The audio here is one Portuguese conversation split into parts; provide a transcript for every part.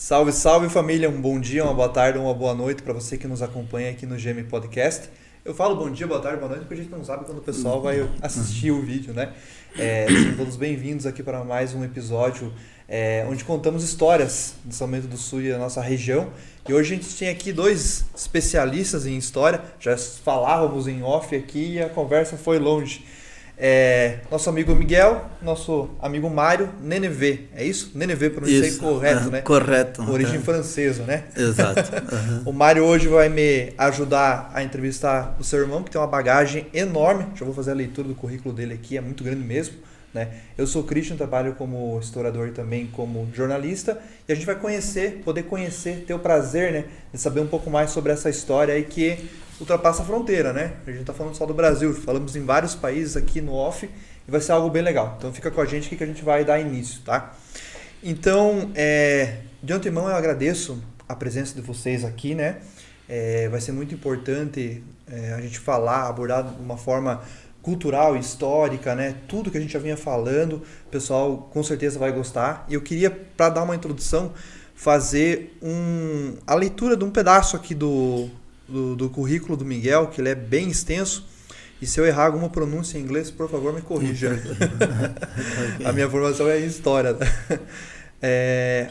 Salve, salve família, um bom dia, uma boa tarde, uma boa noite para você que nos acompanha aqui no GM Podcast. Eu falo bom dia, boa tarde, boa noite porque a gente não sabe quando o pessoal vai assistir o vídeo, né? Sejam todos bem-vindos aqui para mais um episódio onde contamos histórias do São Bento do Sul e da nossa região. E hoje a gente tem aqui dois especialistas em história, já falávamos em off aqui e a conversa foi longe. Nosso amigo Miguel, nosso amigo Mário, Nenevê, é isso? Nenevê, pronunciei correto, né? Correto. Origem francesa, né? Exato. O Mário hoje vai me ajudar a entrevistar o seu irmão, que tem uma bagagem enorme. Já vou fazer a leitura do currículo dele aqui, é muito grande mesmo, né? Eu sou o Christian, trabalho como historiador e também como jornalista, e a gente vai poder conhecer, ter o prazer, né, de saber um pouco mais sobre essa história aí que ultrapassa a fronteira, né? A gente tá falando só do Brasil, falamos em vários países aqui no off e vai ser algo bem legal. Então fica com a gente que a gente vai dar início, tá? Então, de antemão eu agradeço a presença de vocês aqui, né? Vai ser muito importante a gente falar, abordar de uma forma cultural, histórica, né? Tudo que a gente já vinha falando, o pessoal com certeza vai gostar. E eu queria, para dar uma introdução, fazer a leitura de um pedaço aqui do currículo do Miguel, que ele é bem extenso, e se eu errar alguma pronúncia em inglês, por favor, me corrija. A minha formação é em História.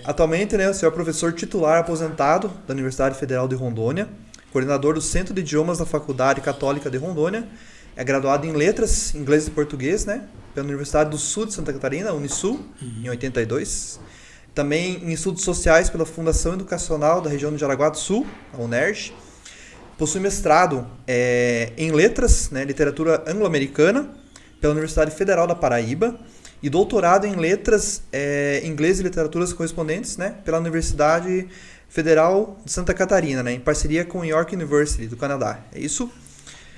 Atualmente, né, o senhor é professor titular aposentado da Universidade Federal de Rondônia, coordenador do Centro de Idiomas da Faculdade Católica de Rondônia, é graduado em Letras, Inglês e Português, né, pela Universidade do Sul de Santa Catarina, Unisul, em 82. Também em Estudos Sociais pela Fundação Educacional da região de Jaraguá do Sul, a UNERJ. Possui mestrado em Letras, né, Literatura Anglo-Americana, pela Universidade Federal da Paraíba, e doutorado em Letras, Inglês e Literaturas Correspondentes, né, pela Universidade Federal de Santa Catarina, né, em parceria com York University, do Canadá. É isso?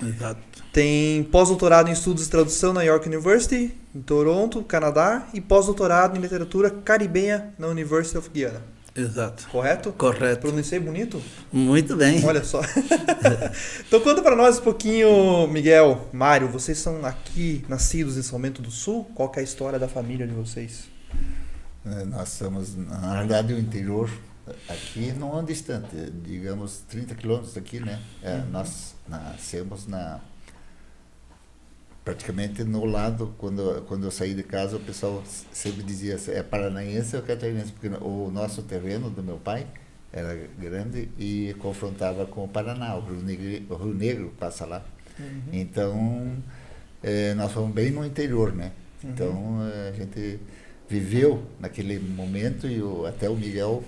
Exato. Tem pós-doutorado em Estudos de Tradução na York University, em Toronto, Canadá, e pós-doutorado em Literatura Caribenha na University of Guyana. Exato. Correto? Correto. Pronunciei bonito? Muito bem. Olha só. Então conta para nós um pouquinho, Miguel, Mário, vocês são aqui nascidos em São Bento do Sul? Qual que é a história da família de vocês? Nós somos, na verdade, o interior aqui não é distante, digamos 30 quilômetros daqui, né? Nós nascemos praticamente no lado, quando eu saí de casa, o pessoal sempre dizia, é paranaense ou catarinense, porque o nosso terreno do meu pai era grande e confrontava com o Paraná, o Rio Negro passa lá. Uhum. Então, nós fomos bem no interior, né? Uhum. Então, a gente viveu naquele momento e até o Miguel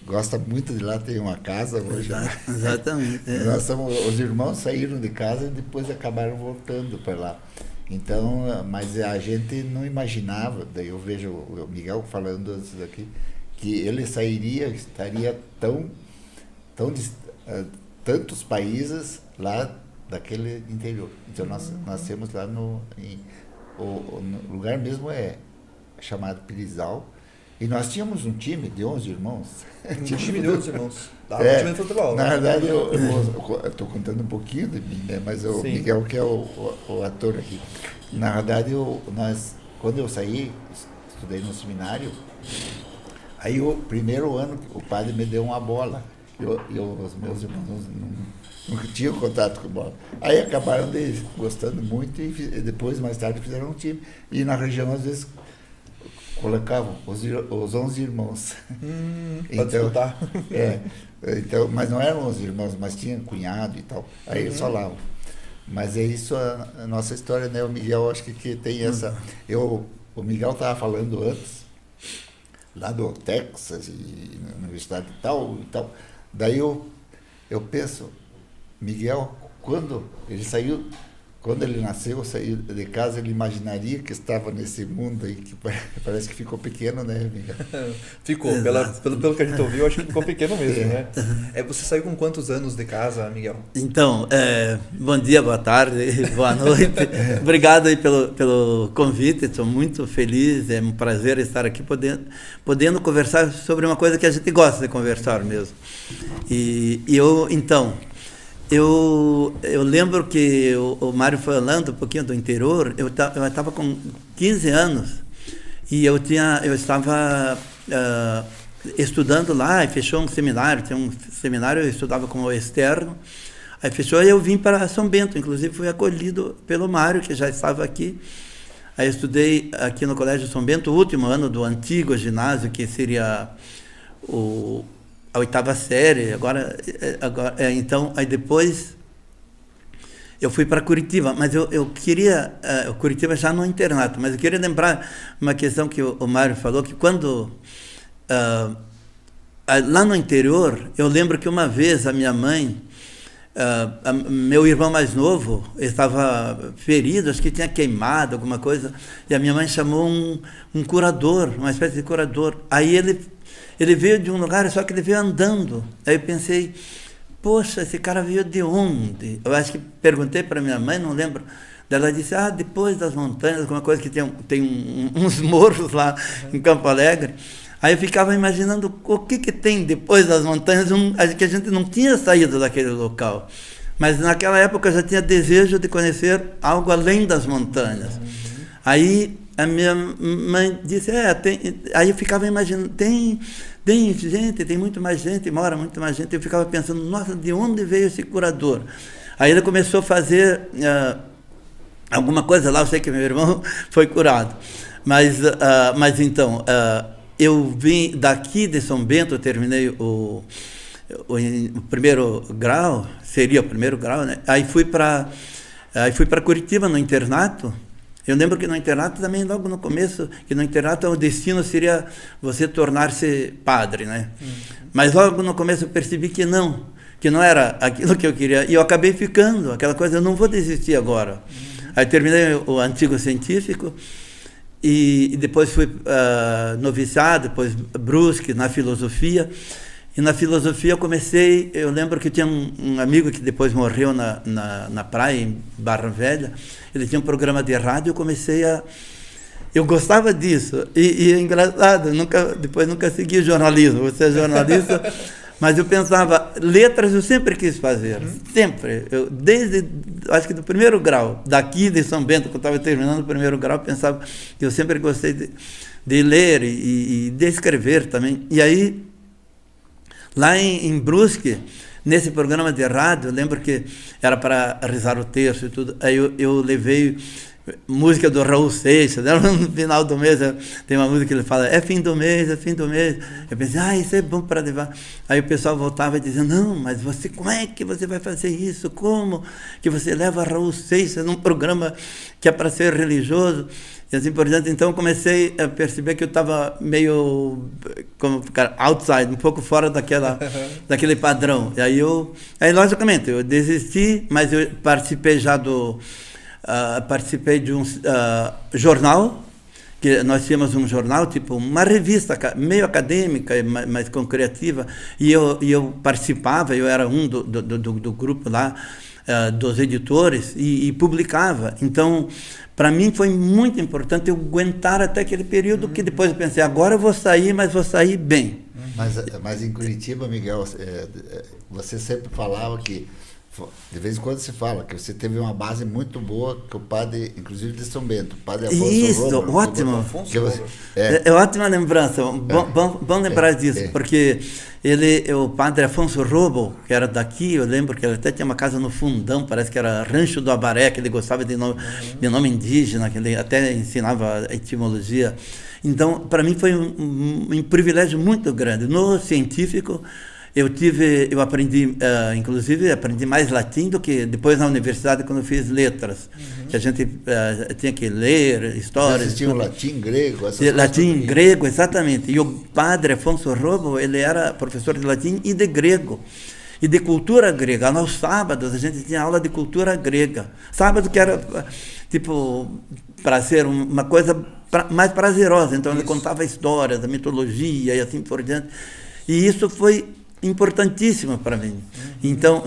gosta muito de lá, tem uma casa hoje. Exatamente. Os irmãos saíram de casa e depois acabaram voltando para lá. Então, mas a gente não imaginava, daí eu vejo o Miguel falando antes aqui, que ele estaria tantos países lá daquele interior. Então nós nascemos lá o lugar mesmo é chamado Pirizal. E nós tínhamos um time de 11 irmãos. Um time de 11 irmãos. Dava um time de futebol. Na verdade, eu estou contando um pouquinho de mim, né? Mas o Miguel, que é o ator aqui. Na verdade, quando eu saí, estudei no seminário, aí o primeiro ano o padre me deu uma bola. Os meus irmãos nunca tinham contato com bola. Aí acabaram gostando muito e depois, mais tarde, fizeram um time. E na região, às vezes, colocavam os 11 irmãos. Então, mas não eram 11 irmãos, mas tinham cunhado e tal. Aí eles falavam. Mas é isso a nossa história, né? O Miguel, acho que tem essa... O Miguel estava falando antes, lá do Texas e na universidade e tal. Daí eu penso, Miguel, quando ele nasceu, saiu de casa, ele imaginaria que estava nesse mundo aí, que parece que ficou pequeno, né, Miguel? Ficou, pelo que a gente ouviu, acho que ficou pequeno mesmo, né? Você saiu com quantos anos de casa, Miguel? Então, bom dia, boa tarde, boa noite. Obrigado aí pelo convite, estou muito feliz, é um prazer estar aqui podendo conversar sobre uma coisa que a gente gosta de conversar mesmo. Eu lembro que o Mário falando um pouquinho do interior, eu estava com 15 anos e eu estava estudando lá, e fechou um seminário, tinha um seminário, eu estudava como externo, aí fechou e eu vim para São Bento, inclusive fui acolhido pelo Mário, que já estava aqui. Aí eu estudei aqui no Colégio São Bento, o último ano do antigo ginásio, que seria a 8ª série, então, aí depois eu fui para Curitiba, mas eu queria, Curitiba já no internato, mas eu queria lembrar uma questão que o Mário falou, que quando, lá no interior, eu lembro que uma vez a minha mãe, meu irmão mais novo estava ferido, acho que tinha queimado alguma coisa, e a minha mãe chamou um curador, uma espécie de curador. Aí ele veio de um lugar, só que ele veio andando. Aí eu pensei, poxa, esse cara veio de onde? Eu acho que perguntei para minha mãe, não lembro. Ela disse, depois das montanhas, alguma coisa que tem uns morros lá em Campo Alegre. Aí eu ficava imaginando o que tem depois das montanhas, que a gente não tinha saído daquele local. Mas naquela época eu já tinha desejo de conhecer algo além das montanhas. Aí a minha mãe disse, aí eu ficava imaginando, tem gente, tem muito mais gente, mora muito mais gente. Eu ficava pensando, nossa, de onde veio esse curador? Aí ele começou a fazer alguma coisa lá, eu sei que meu irmão foi curado. Mas então... eu vim daqui de São Bento, eu terminei o primeiro grau, seria o primeiro grau, né? Aí fui para Curitiba, no internato. Eu lembro que no internato também, logo no começo, que no internato o destino seria você tornar-se padre, né? Mas logo no começo eu percebi que não era aquilo que eu queria. E eu acabei ficando, aquela coisa, eu não vou desistir agora. Aí terminei o antigo científico, e depois fui noviciado, depois Brusque, na filosofia. E na filosofia eu lembro que tinha um amigo que depois morreu na praia, em Barra Velha. Ele tinha um programa de rádio, eu gostava disso. E é engraçado, depois nunca segui jornalismo. Você é jornalista, mas eu pensava, letras eu sempre quis fazer, sempre. Acho que do primeiro grau, daqui de São Bento, que eu estava terminando o primeiro grau, eu pensava que eu sempre gostei de ler e de escrever também. E aí, lá em Brusque, nesse programa de rádio, eu lembro que era para rezar o terço e tudo, aí eu levei música do Raul Seixas, né? No final do mês tem uma música que ele fala, é fim do mês, é fim do mês. Eu pensei, isso é bom para levar. Aí o pessoal voltava e dizia, não, mas como é que você vai fazer isso? Como que você leva Raul Seixas num programa que é para ser religioso? E assim por diante. Então comecei a perceber que eu estava meio como outside, um pouco fora daquele padrão. E aí logicamente eu desisti, mas eu participei já participei de um jornal, que nós tínhamos um jornal, tipo uma revista meio acadêmica, mas concretiva, e eu participava, eu era um do grupo lá, dos editores, e publicava. Então, para mim foi muito importante eu aguentar até aquele período, que depois eu pensei, agora eu vou sair, mas vou sair bem. Mas em Curitiba, Miguel, você sempre falava que, de vez em quando se fala que você teve uma base muito boa, que o padre, inclusive de São Bento, o padre Afonso Robo, ótimo. É ótima lembrança, bom lembrar disso, porque o padre Afonso Robo, que era daqui, eu lembro que ele até tinha uma casa no Fundão, parece que era Rancho do Abaré, que ele gostava de nome indígena, que ele até ensinava a etimologia. Então, para mim foi um privilégio muito grande. No científico, eu aprendi, inclusive, aprendi mais latim do que depois na universidade, quando eu fiz letras, que a gente tinha que ler histórias. Existia o latim, grego, latim, grego, exatamente. E o padre Afonso Robo, ele era professor de latim e de grego, e de cultura grega. Aos sábados a gente tinha aula de cultura grega. Sábado que era, tipo, para ser uma coisa mais prazerosa. Então ele contava histórias, da mitologia e assim por diante. E isso foi importantíssima para mim. Então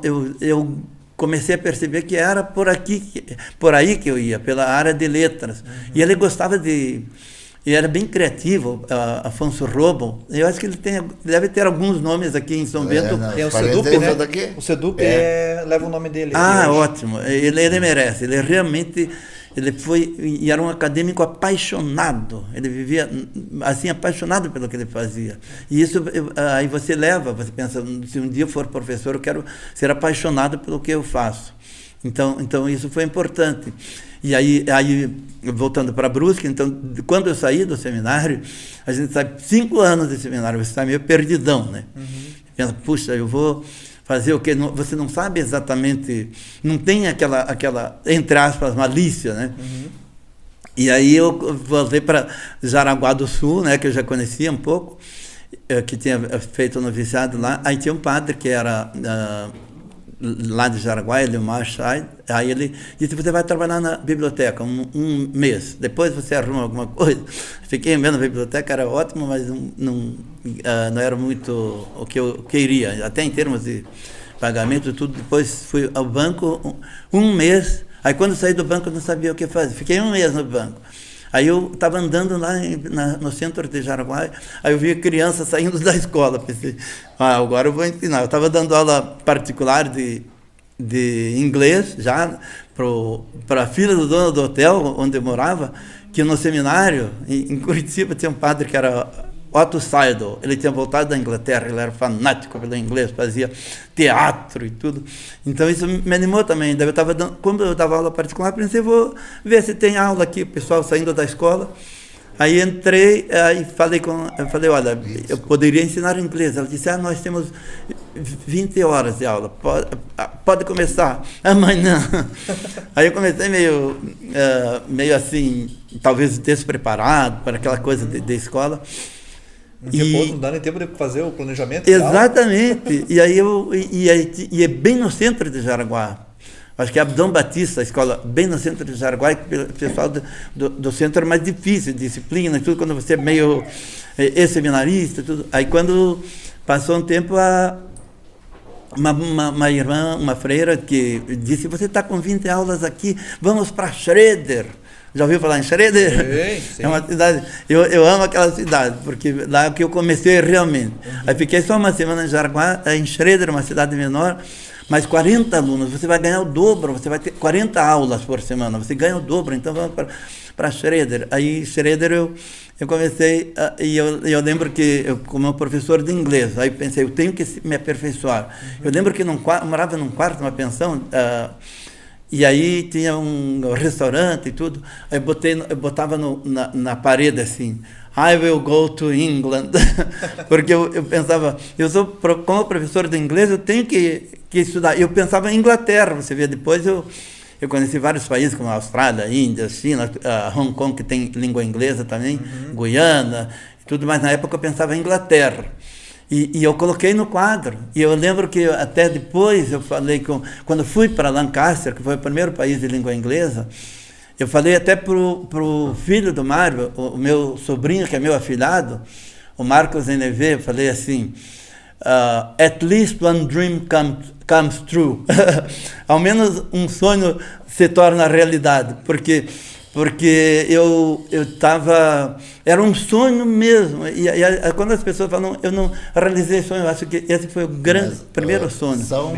eu comecei a perceber que era por aí que eu ia, pela área de letras. E ele gostava e era bem criativo, Afonso Robo. Eu acho que ele deve ter alguns nomes aqui em São Bento. Tem o Sedup, né? O Sedup leva o nome dele. Ótimo. Ele merece. Ele realmente... Ele foi e era um acadêmico apaixonado. Ele vivia assim, apaixonado pelo que ele fazia. E isso aí você pensa, se um dia eu for professor, eu quero ser apaixonado pelo que eu faço. Então isso foi importante. E aí voltando para Brusque, então, quando eu saí do seminário, a gente sabe, 5 anos de seminário, você está meio perdidão, né? Pensa, puxa, eu vou fazer o quê? Você não sabe exatamente, não tem aquela entre aspas, malícia, né? E aí eu voltei para Jaraguá do Sul, né, que eu já conhecia um pouco, que tinha feito o noviciado lá. Aí tinha um padre que era lá de Jaraguá, ele, o Marshall. Aí ele disse, você vai trabalhar na biblioteca um mês, depois você arruma alguma coisa. Fiquei vendo na biblioteca, era ótimo, mas não era muito o que eu queria, até em termos de pagamento e tudo. Depois fui ao banco um mês, aí quando saí do banco eu não sabia o que fazer, fiquei 1 mês no banco. Aí eu estava andando lá no centro de Jaraguá, aí eu vi criança saindo da escola, pensei, agora eu vou ensinar. Eu estava dando aula particular de inglês já para a filha do dono do hotel onde eu morava, que no seminário, em Curitiba, tinha um padre que era Otto Seidel. Ele tinha voltado da Inglaterra, ele era fanático pelo inglês, fazia teatro e tudo. Então isso me animou também. Daí como eu dava aula particular, pensei, vou ver se tem aula aqui, o pessoal saindo da escola. Aí entrei, aí falei, olha, eu poderia ensinar inglês. Ela disse, nós temos 20 horas de aula, pode começar amanhã. Aí eu comecei meio assim, talvez despreparado para aquela coisa de escola. Não dá nem tempo de fazer o planejamento? Exatamente. E aí é bem no centro de Jaraguá. Acho que é Abdão Batista, a escola, bem no centro de Jaraguá, e o pessoal do centro é mais difícil, disciplina e tudo, quando você é meio seminarista e tudo. Aí quando passou um tempo, uma irmã, uma freira, que disse, você está com 20 aulas aqui, vamos para Schroeder. Já ouviu falar em Schroeder? Sim. É uma cidade, eu amo aquela cidade, porque lá é que eu comecei realmente. Aí fiquei só uma semana em Jaraguá, em Schroeder, uma cidade menor, mas 40 alunos, você vai ganhar o dobro, você vai ter 40 aulas por semana, você ganha o dobro, então vamos para Schroeder. Aí Schroeder eu comecei, e eu lembro que, como professor de inglês, aí pensei, eu tenho que me aperfeiçoar. Eu lembro que eu morava num quarto, numa pensão, e aí tinha um restaurante e tudo, aí eu botava na parede assim, I will go to England, porque eu pensava, como professor de inglês, eu tenho que estudar. Eu pensava em Inglaterra, você vê, depois eu conheci vários países, como a Austrália, a Índia, a China, Hong Kong, que tem língua inglesa também, Guiana, e tudo, mas na época eu pensava em Inglaterra. E eu coloquei no quadro. E eu lembro que até depois eu falei, quando fui para Lancaster, que foi o primeiro país de língua inglesa, eu falei até pro filho do Mário, o meu sobrinho, que é meu afilhado, o Marcos NV, eu falei assim, at least one dream comes true. Ao menos um sonho se torna realidade, porque eu estava... Era um sonho mesmo. E quando as pessoas falam, eu não realizei sonho, eu acho que esse foi o primeiro sonho. Só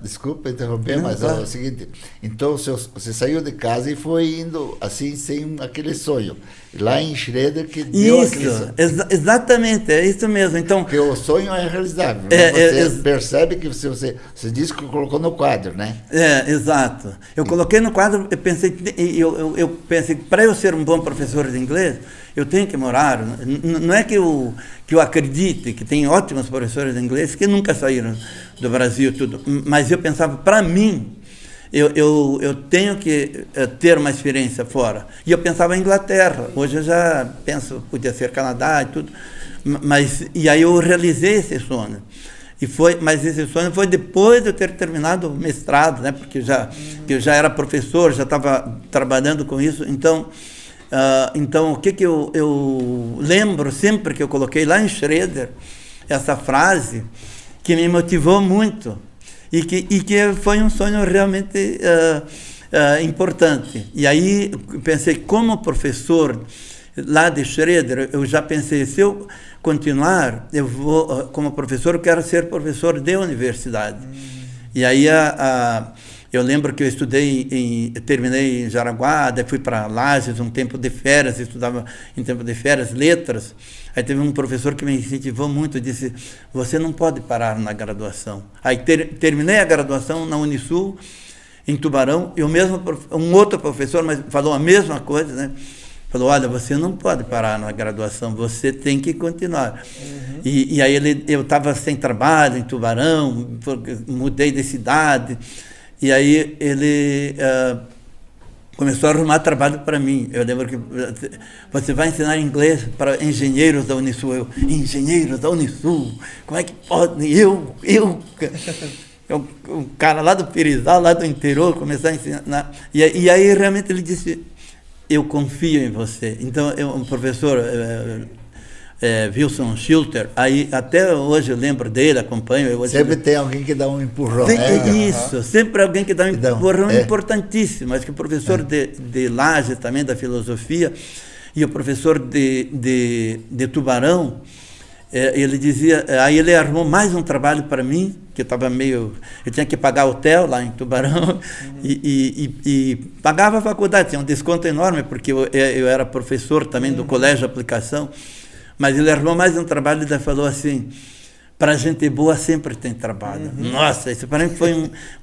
desculpa interromper, mas claro. É o seguinte, então você saiu de casa e foi indo assim, sem aquele sonho. Lá em Schroeder que deu aquele sonho. Exatamente, é isso mesmo. Então, porque o sonho é realizável. Você percebe que você disse que colocou no quadro, né? Exato. Eu coloquei no quadro, eu pensei, para eu ser um bom professor de inglês, eu tenho que morar. Não é que eu acredite que tem ótimos professores de inglês que nunca saíram do Brasil, tudo, mas eu pensava, para mim, eu tenho que ter uma experiência fora. E eu pensava em Inglaterra. Hoje eu já penso, podia ser Canadá e tudo. E aí eu realizei esse sonho. Mas esse sonho foi depois de eu ter terminado o mestrado, né? Porque eu já era professor, já estava trabalhando com isso. Então o que eu lembro sempre que eu coloquei lá em Schroeder, essa frase que me motivou muito. E que foi um sonho realmente importante. E aí pensei, como professor lá de Schroeder, eu já pensei, se eu continuar, eu vou, como professor, eu quero ser professor de universidade. E aí Eu lembro que eu terminei em Jaraguá, daí fui para Lages, um tempo de férias, estudava em tempo de férias, letras. Aí teve um professor que me incentivou muito, disse, você não pode parar na graduação. Aí terminei a graduação na Unisul, em Tubarão, e um outro professor mas falou a mesma coisa, né? Falou, olha, você não pode parar na graduação, você tem que continuar. Uhum. E aí eu estava sem trabalho em Tubarão, mudei de cidade, e aí ele começou a arrumar trabalho para mim. Eu lembro que você vai ensinar inglês para engenheiros da Unisul. Eu, engenheiros da Unisul, como é que pode? Eu um cara lá do Pirizal, lá do interior, começar a ensinar. E aí realmente ele disse, eu confio em você. Então, um professor, Wilson Schilter, aí até hoje eu lembro dele, acompanho. Sempre tem alguém que dá um empurrão. Isso, sempre alguém que dá um empurrão importantíssimo. Acho que o professor de Lages também, da filosofia, e o professor de Tubarão, ele dizia, aí ele arrumou mais um trabalho para mim, que eu tinha que pagar hotel lá em Tubarão, e pagava a faculdade, tinha um desconto enorme, porque eu era professor também do Colégio Aplicação, mas ele arrumou mais um trabalho e ele falou assim, para gente boa sempre tem trabalho. Nossa, isso para mim foi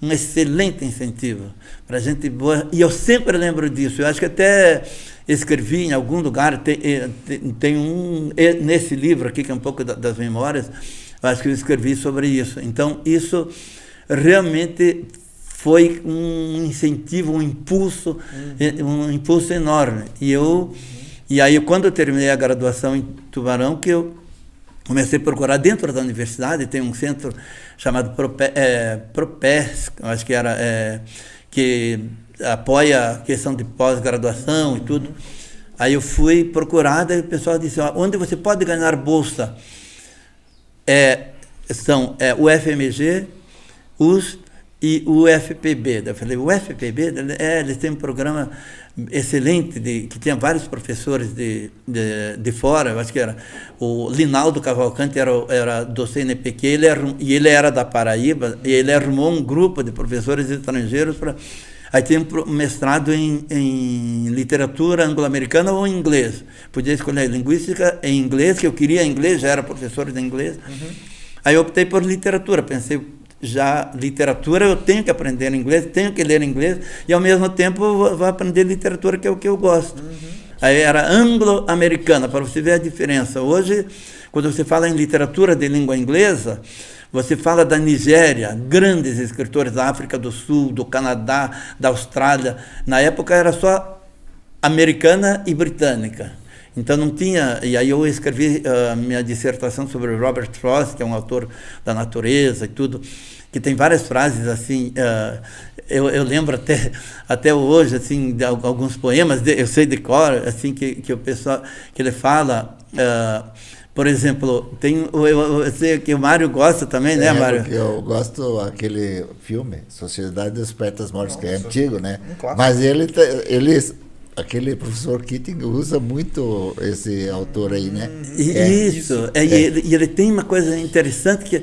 um excelente incentivo, para gente boa, e eu sempre lembro disso, eu acho que até escrevi em algum lugar, tem nesse livro aqui, que é um pouco das memórias, eu acho que eu escrevi sobre isso. Então, isso realmente foi um incentivo, um impulso enorme. E aí, quando eu terminei a graduação em Tubarão, que eu comecei a procurar dentro da universidade, tem um centro chamado Propesc, eu acho que era, que apoia a questão de pós-graduação e tudo. Aí eu fui procurada e o pessoal disse, onde você pode ganhar bolsa? São o FMG, USP e o UFPB. Eu falei, o UFPB, eles têm um programa excelente, que tinha vários professores de fora, eu acho que era o Linaldo Cavalcante, era do CNPq, ele era da Paraíba, e ele arrumou um grupo de professores estrangeiros para... Aí tinha um mestrado em literatura anglo-americana ou em inglês. Podia escolher linguística em inglês, que eu queria inglês, já era professor de inglês. Aí eu optei por literatura, pensei, literatura eu tenho que aprender inglês, tenho que ler inglês, e ao mesmo tempo eu vou aprender literatura, que é o que eu gosto. Aí era anglo-americana, para você ver a diferença. Hoje, quando você fala em literatura de língua inglesa, você fala da Nigéria, grandes escritores da África do Sul, do Canadá, da Austrália. Na época era só americana e britânica. Então não tinha... E aí eu escrevi a minha dissertação sobre Robert Frost, que é um autor da natureza e tudo, que tem várias frases assim... eu lembro até hoje, assim, de alguns poemas, eu sei de cor, assim, que o pessoal... que ele fala... por exemplo, eu sei que o Mário gosta também, né, Mário? Eu gosto daquele filme, Sociedade dos Poetas Mortos, que é antigo, né? Um mas aquele professor Keating usa muito esse autor aí, né? Isso. E ele tem uma coisa interessante, que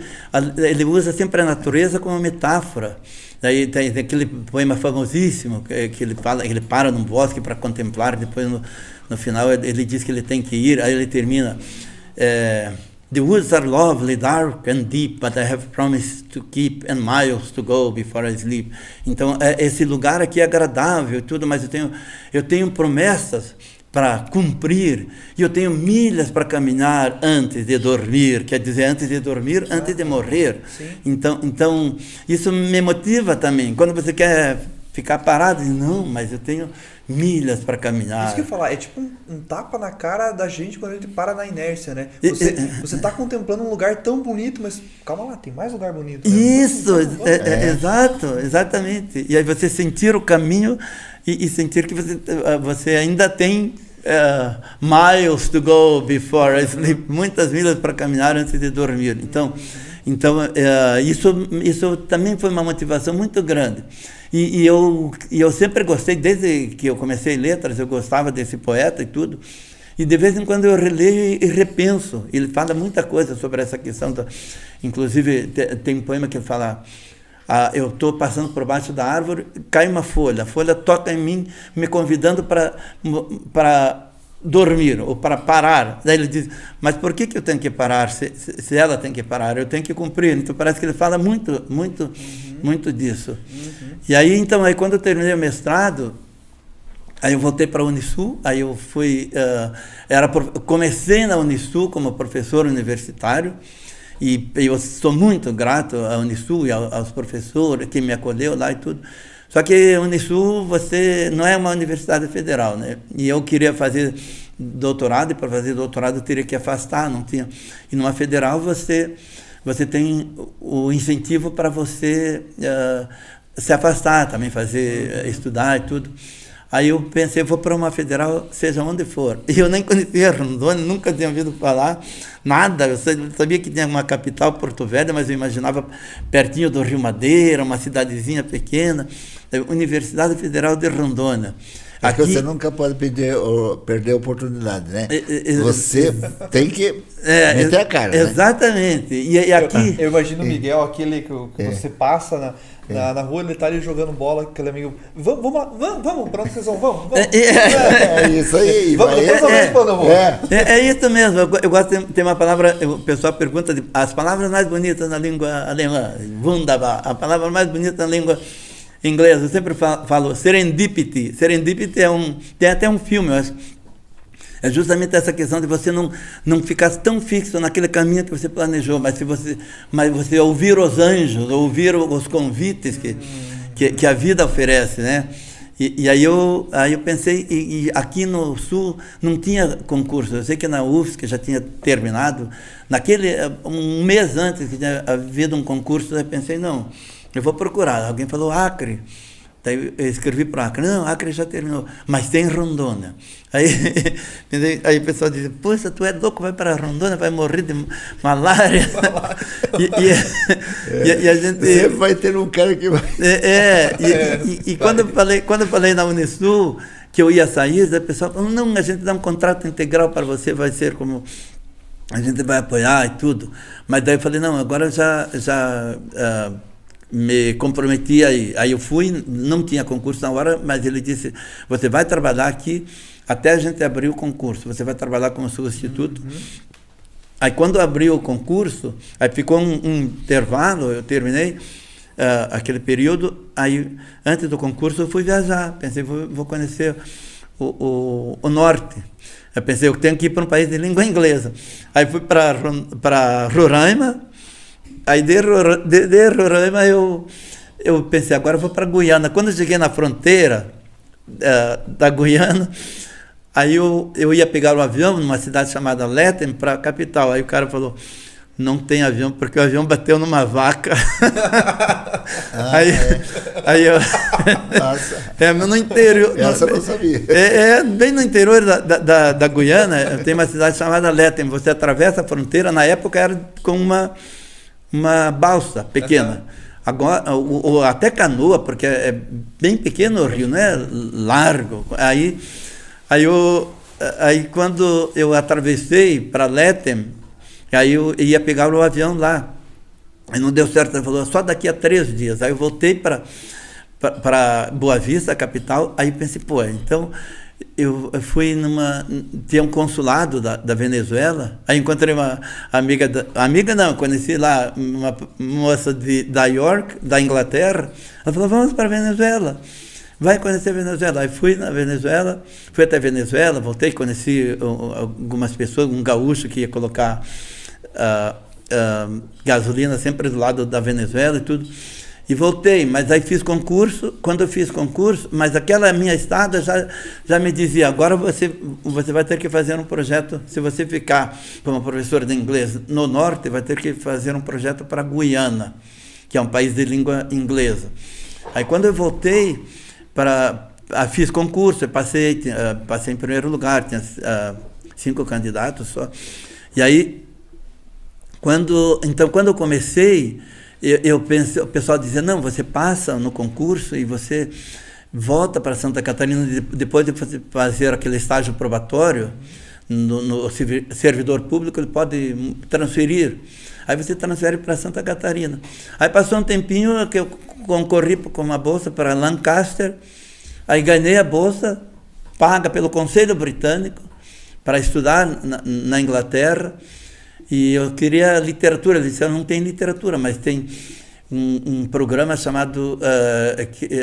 ele usa sempre a natureza como metáfora. Daí tem aquele poema famosíssimo, que ele para num bosque para contemplar, depois no final ele diz que ele tem que ir, aí ele termina... The woods are lovely, dark and deep, but I have promised to keep and miles to go before I sleep. Então, esse lugar aqui é agradável e tudo, mas eu tenho promessas para cumprir, e eu tenho milhas para caminhar antes de dormir, quer dizer, antes de dormir, antes de morrer. Então, isso me motiva também. Quando você quer ficar parado, não, mas eu tenho milhas para caminhar. Isso que eu ia falar, é tipo um tapa na cara da gente quando a gente para na inércia, né? Você está contemplando um lugar tão bonito, mas calma lá, tem mais lugar bonito. Né? Isso, exatamente. E aí você sentir o caminho e sentir que você ainda tem miles to go before I sleep, muitas milhas para caminhar antes de dormir. Então isso também foi uma motivação muito grande. E eu sempre gostei, desde que eu comecei letras, eu gostava desse poeta e tudo. E de vez em quando eu releio e repenso. Ele fala muita coisa sobre essa questão. Inclusive, tem um poema que ele fala: eu estou passando por baixo da árvore, cai uma folha, a folha toca em mim, me convidando para dormir ou para parar. Daí ele diz, mas por que eu tenho que parar se ela tem que parar? Eu tenho que cumprir. Então parece que ele fala muito disso. E aí, então, quando eu terminei o mestrado, aí eu voltei para a Unisul, aí eu fui, comecei na Unisul como professor universitário, e eu sou muito grato à Unisul e aos professores que me acolheu lá e tudo. Só que a Unisul, você não é uma universidade federal, né? E eu queria fazer doutorado, e para fazer doutorado eu teria que afastar, não tinha. E numa federal você tem o incentivo para você se afastar, também fazer, estudar e tudo. Aí eu pensei, vou para uma federal, seja onde for. E eu nem conhecia Rondônia, nunca tinha ouvido falar nada. Eu sabia que tinha uma capital, Porto Velho, mas eu imaginava pertinho do Rio Madeira, uma cidadezinha pequena. Universidade Federal de Rondônia. Aqui, você nunca pode perder a oportunidade, né? Você tem que meter a cara. Exatamente. Né? E aqui... Eu imagino o Miguel, aquele que você passa na rua, ele tá ali jogando bola, aquele amigo. Vamos, pra onde vocês vão? Vamos. É isso aí. É isso mesmo. Eu gosto de ter uma palavra, o pessoal pergunta as palavras mais bonitas na língua alemã. Wunderbar. A palavra mais bonita na língua inglesa. Eu sempre falo serendipity. Serendipity tem até um filme, eu acho. É justamente essa questão de você não ficar tão fixo naquele caminho que você planejou, mas você ouvir os anjos, ouvir os convites que a vida oferece, né? E aí eu pensei, e aqui no Sul não tinha concurso. Eu sei que na UFSC já tinha terminado. Um mês antes que tinha havido um concurso, eu pensei, não, eu vou procurar. Alguém falou Acre. Daí eu escrevi para o Acre. Não, Acre já terminou, mas tem Rondônia. Aí o pessoal disse, poxa, tu é louco, vai para Rondônia, vai morrer de malária. E a gente... Sempre vai ter um cara que vai... Quando eu falei na Unisul que eu ia sair, o pessoal falou, não, a gente dá um contrato integral para você, vai ser como... A gente vai apoiar e tudo. Mas daí eu falei, não, agora eu já me comprometi aí. Aí eu fui, não tinha concurso na hora, mas ele disse, você vai trabalhar aqui até a gente abrir o concurso, você vai trabalhar como substituto. Aí quando abriu o concurso, aí ficou um intervalo, eu terminei aquele período, aí antes do concurso eu fui viajar, pensei, vou conhecer o norte. Eu pensei, eu tenho que ir para um país de língua inglesa. Aí fui para Roraima. Aí de Roraima eu pensei, agora eu vou para Guiana. Quando eu cheguei na fronteira da Guiana, aí eu ia pegar um avião numa cidade chamada Lethem para a capital. Aí o cara falou, não tem avião, porque o avião bateu numa vaca. Aí eu... Nossa. No interior... Essa eu não sabia. Bem no interior da Guiana, tem uma cidade chamada Lethem. Você atravessa a fronteira, na época era com uma balsa pequena. Agora, ou até canoa, porque é bem pequeno o rio, não é largo. Aí quando eu atravessei para Lethem, aí eu ia pegar o avião lá. Aí não deu certo, ele falou, só daqui a 3 dias. Aí eu voltei para Boa Vista, a capital, aí pensei, então... Eu fui tinha um consulado da Venezuela, aí encontrei uma conheci lá uma moça da York, da Inglaterra. Ela falou, vamos para a Venezuela, vai conhecer a Venezuela. Aí fui na Venezuela, fui até a Venezuela, voltei, conheci algumas pessoas, um gaúcho que ia colocar gasolina sempre do lado da Venezuela e tudo. E voltei, mas aí fiz concurso. Quando eu fiz concurso, mas aquela minha estada já me dizia, agora você vai ter que fazer um projeto, se você ficar como professor de inglês no norte, vai ter que fazer um projeto para Guiana, que é um país de língua inglesa. Aí quando eu voltei, fiz concurso, eu passei em primeiro lugar, tinha 5 candidatos só. E aí, quando eu comecei... Eu pensei, o pessoal dizia, não, você passa no concurso e você volta para Santa Catarina depois de fazer aquele estágio probatório no servidor público, ele pode transferir. Aí você transfere para Santa Catarina. Aí passou um tempinho que eu concorri com uma bolsa para Lancaster, aí ganhei a bolsa, paga pelo Conselho Britânico, para estudar na Inglaterra, e eu queria literatura. Eles disseram, não tem literatura, mas tem um programa chamado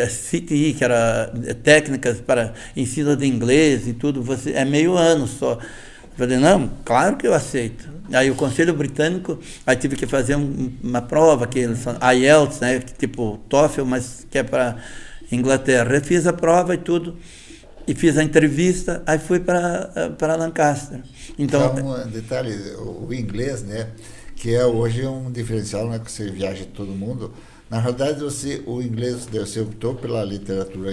CTE, que era técnicas para ensino de inglês e tudo, é meio ano só. Eu falei, não, claro que eu aceito. Aí o Conselho Britânico, aí tive que fazer uma prova, que eles são IELTS, né, tipo TOEFL, mas que é para Inglaterra. Eu fiz a prova e tudo, e fiz a entrevista, aí fui para Lancaster. Então, um detalhe, o inglês, né, que é hoje um diferencial, né, que você viaja todo mundo. Na realidade, o inglês, você optou pela literatura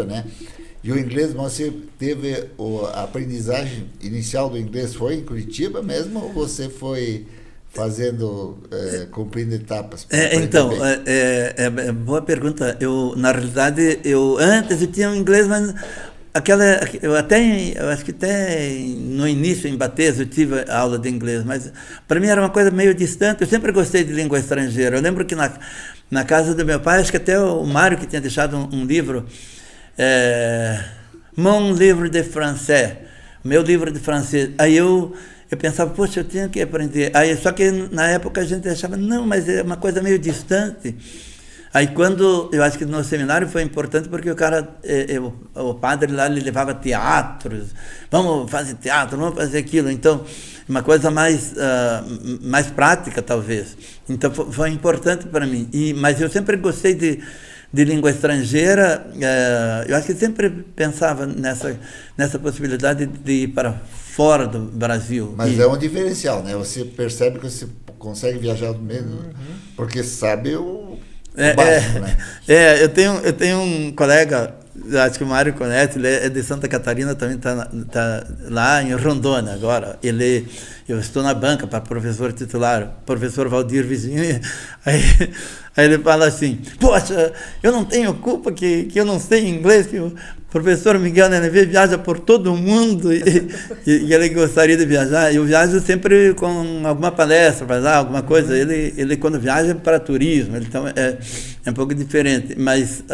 né? E o inglês, você teve a aprendizagem inicial do inglês foi em Curitiba mesmo, ou você foi fazendo, cumprindo etapas? Então, boa pergunta. Na realidade, antes eu tinha um inglês, mas eu acho que até no início, em Bates, eu tive aula de inglês, mas para mim era uma coisa meio distante. Eu sempre gostei de língua estrangeira. Eu lembro que na casa do meu pai, acho que até o Mário que tinha deixado um livro, Mon livre de français, meu livro de francês. Aí eu pensava, poxa, eu tinha que aprender. Aí, só que na época a gente achava, não, mas é uma coisa meio distante. Aí eu acho que no seminário foi importante porque o padre lá, ele levava teatros, vamos fazer teatro, vamos fazer aquilo. Então, uma coisa mais prática, talvez. Então, foi importante para mim. Mas eu sempre gostei de língua estrangeira. Eu acho que sempre pensava nessa possibilidade de ir para fora do Brasil. Mas é um diferencial, né? Você percebe que você consegue viajar mesmo, porque sabe o básico, né? Eu tenho um colega, acho que o Mário conhece, ele é de Santa Catarina, também está lá em Rondônia agora. Eu estou na banca para professor titular, professor Valdir Vizinho, aí ele fala assim, poxa, eu não tenho culpa que eu não sei inglês, que o professor Miguel Nenevê viaja por todo o mundo e ele gostaria de viajar. Eu viajo sempre com alguma palestra, alguma coisa. Ele quando viaja é para turismo, então é um pouco diferente, mas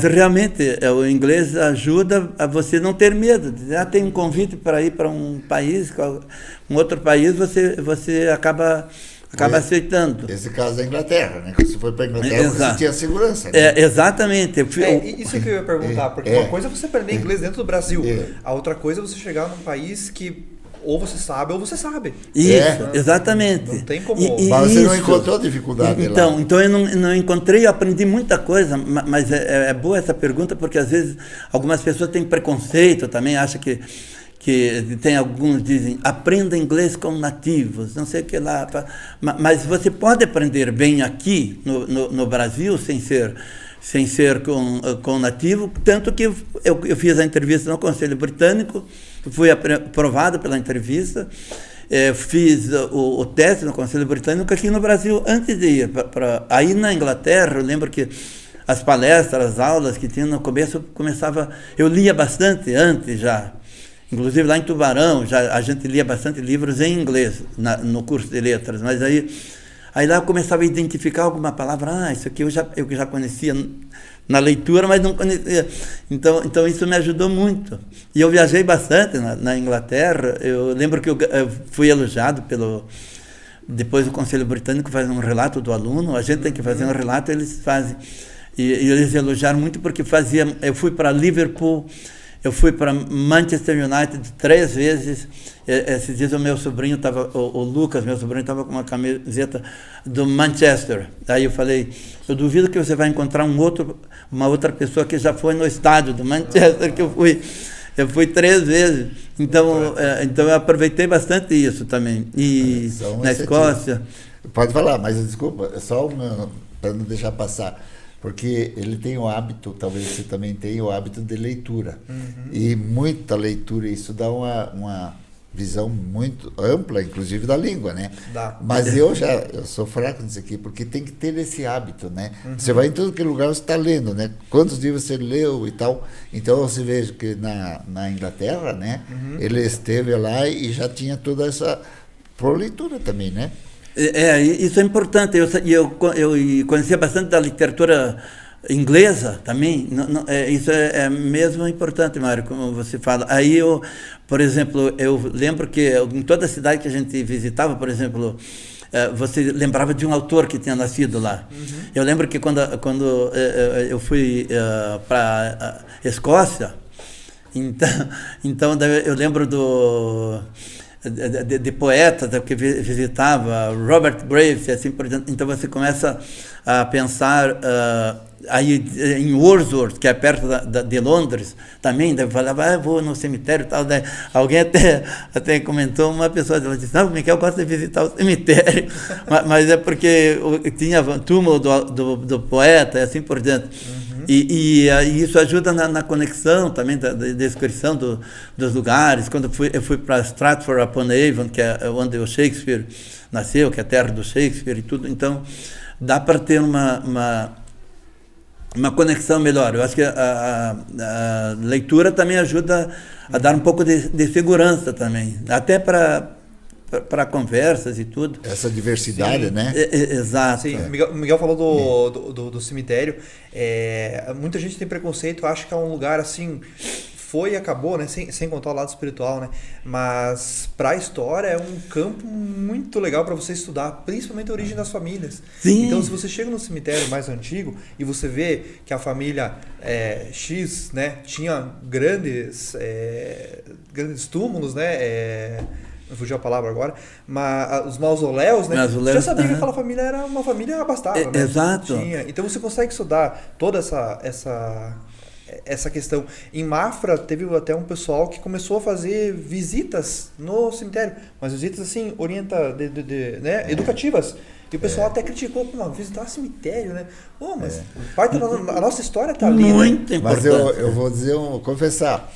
realmente o inglês ajuda a você não ter medo. Tem um convite para ir para um país, um outro país, você acaba aceitando. Esse caso da Inglaterra, né? Quando você foi para a Inglaterra, você tinha segurança. Né? Exatamente. Isso que eu ia perguntar, porque uma coisa é você aprender inglês dentro do Brasil, a outra coisa é você chegar num país que ou você sabe ou você sabe. Isso, exatamente. Não tem como... Mas você não encontrou dificuldade lá? Então eu não encontrei, eu aprendi muita coisa, mas é boa essa pergunta, porque às vezes algumas pessoas têm preconceito também, acham que tem alguns dizem, aprenda inglês com nativos, não sei o que lá. Mas você pode aprender bem aqui no Brasil sem ser com nativo, tanto que eu fiz a entrevista no Conselho Britânico, fui aprovado pela entrevista, fiz o teste no Conselho Britânico aqui no Brasil antes de ir aí na Inglaterra. Eu lembro que as palestras, as aulas que tinha no começo, eu lia bastante antes já. Inclusive lá em Tubarão, a gente lia bastante livros em inglês no curso de letras, mas aí lá eu começava a identificar alguma palavra, isso aqui eu já conhecia na leitura, mas não conhecia. Então isso me ajudou muito. E eu viajei bastante na Inglaterra. Eu lembro que eu fui elogiado depois o Conselho Britânico faz um relato do aluno, a gente tem que fazer um relato, eles fazem. E eles elogiaram muito porque eu fui para Liverpool, eu fui para Manchester United 3 vezes. Esses dias o meu sobrinho o Lucas, meu sobrinho, estava com uma camiseta do Manchester. Aí eu falei, eu duvido que você vai encontrar uma outra pessoa que já foi no estádio do Manchester, que eu fui 3 vezes. Então eu aproveitei bastante isso também. E na Escócia... Pode falar, mas desculpa, é só para não deixar passar. Porque ele tem o hábito, talvez você também tenha o hábito de leitura. E muita leitura, isso dá visão muito ampla, inclusive da língua, né? Dá. Mas eu sou fraco nisso aqui, porque tem que ter esse hábito, né? Você vai em todo aquele lugar, você está lendo, né? Quantos livros você leu e tal. Então você veja que na Inglaterra, né? Ele esteve lá e já tinha toda essa por leitura também, né? Isso é importante. Eu conhecia bastante da literatura inglesa também. Isso é mesmo importante, Mário, como você fala. Aí por exemplo, eu lembro que em toda cidade que a gente visitava, por exemplo, você lembrava de um autor que tinha nascido lá. Eu lembro que quando eu fui para a Escócia, então eu lembro de poetas que visitava, Robert Graves e assim por diante. Então você começa a pensar aí em Wordsworth, que é perto de Londres, também, daí falava, vou no cemitério e tal. Daí alguém até comentou, uma pessoa disse, não, Miguel gosta de visitar o cemitério, mas é porque tinha túmulo do poeta e assim por diante. E isso ajuda na conexão também, da descrição dos lugares. Quando eu fui para Stratford-upon-Avon, que é onde o Shakespeare nasceu, que é a terra do Shakespeare e tudo, então dá para ter uma conexão melhor. Eu acho que a leitura também ajuda a dar um pouco de segurança também, até para conversas e tudo. Essa diversidade, né? Exato. Sim, o Miguel falou do cemitério. Muita gente tem preconceito, acha que é um lugar assim, foi e acabou, né? Sem contar o lado espiritual, né? Mas para a história é um campo muito legal para você estudar, principalmente a origem das famílias. Sim. Então, se você chega no cemitério mais antigo e você vê que a família X, né, tinha grandes túmulos, né? Fugiu a palavra agora, mas os mausoléus, né? Você já sabia que aquela família era uma família abastada, né? Exato. Então você consegue estudar toda essa questão. Em Mafra teve até um pessoal que começou a fazer visitas no cemitério, mas visitas assim, né, educativas. E o pessoal até criticou, visitar cemitério, né? Mas parte da nossa história está ali. Muito né? importante. Mas eu vou confessar,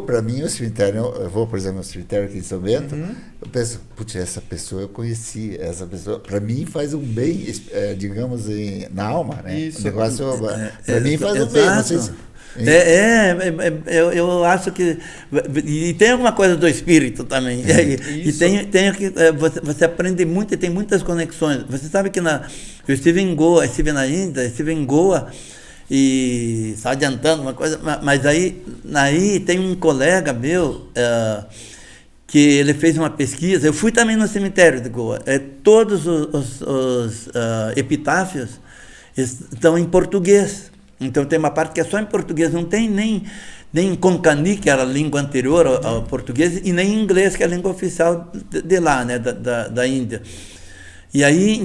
para mim, o cemitério, eu vou, por exemplo, no cemitério aqui em São Bento, eu penso, essa pessoa eu conheci, essa pessoa, para mim faz um bem, digamos, na alma, né? Isso. O negócio, para mim faz um bem, não sei se... Eu acho que e tem alguma coisa do espírito também e tem que você aprende muito e tem muitas conexões. Você sabe que eu estive em Goa, estive na Índia, estive em Goa e só adiantando uma coisa, mas aí tem um colega meu que ele fez uma pesquisa. Eu fui também no cemitério de Goa. Todos os epitáfios estão em português. Então tem uma parte que é só em português, não tem nem em Konkani, que era a língua anterior ao português, e nem em inglês, que é a língua oficial de lá, né, da Índia. E aí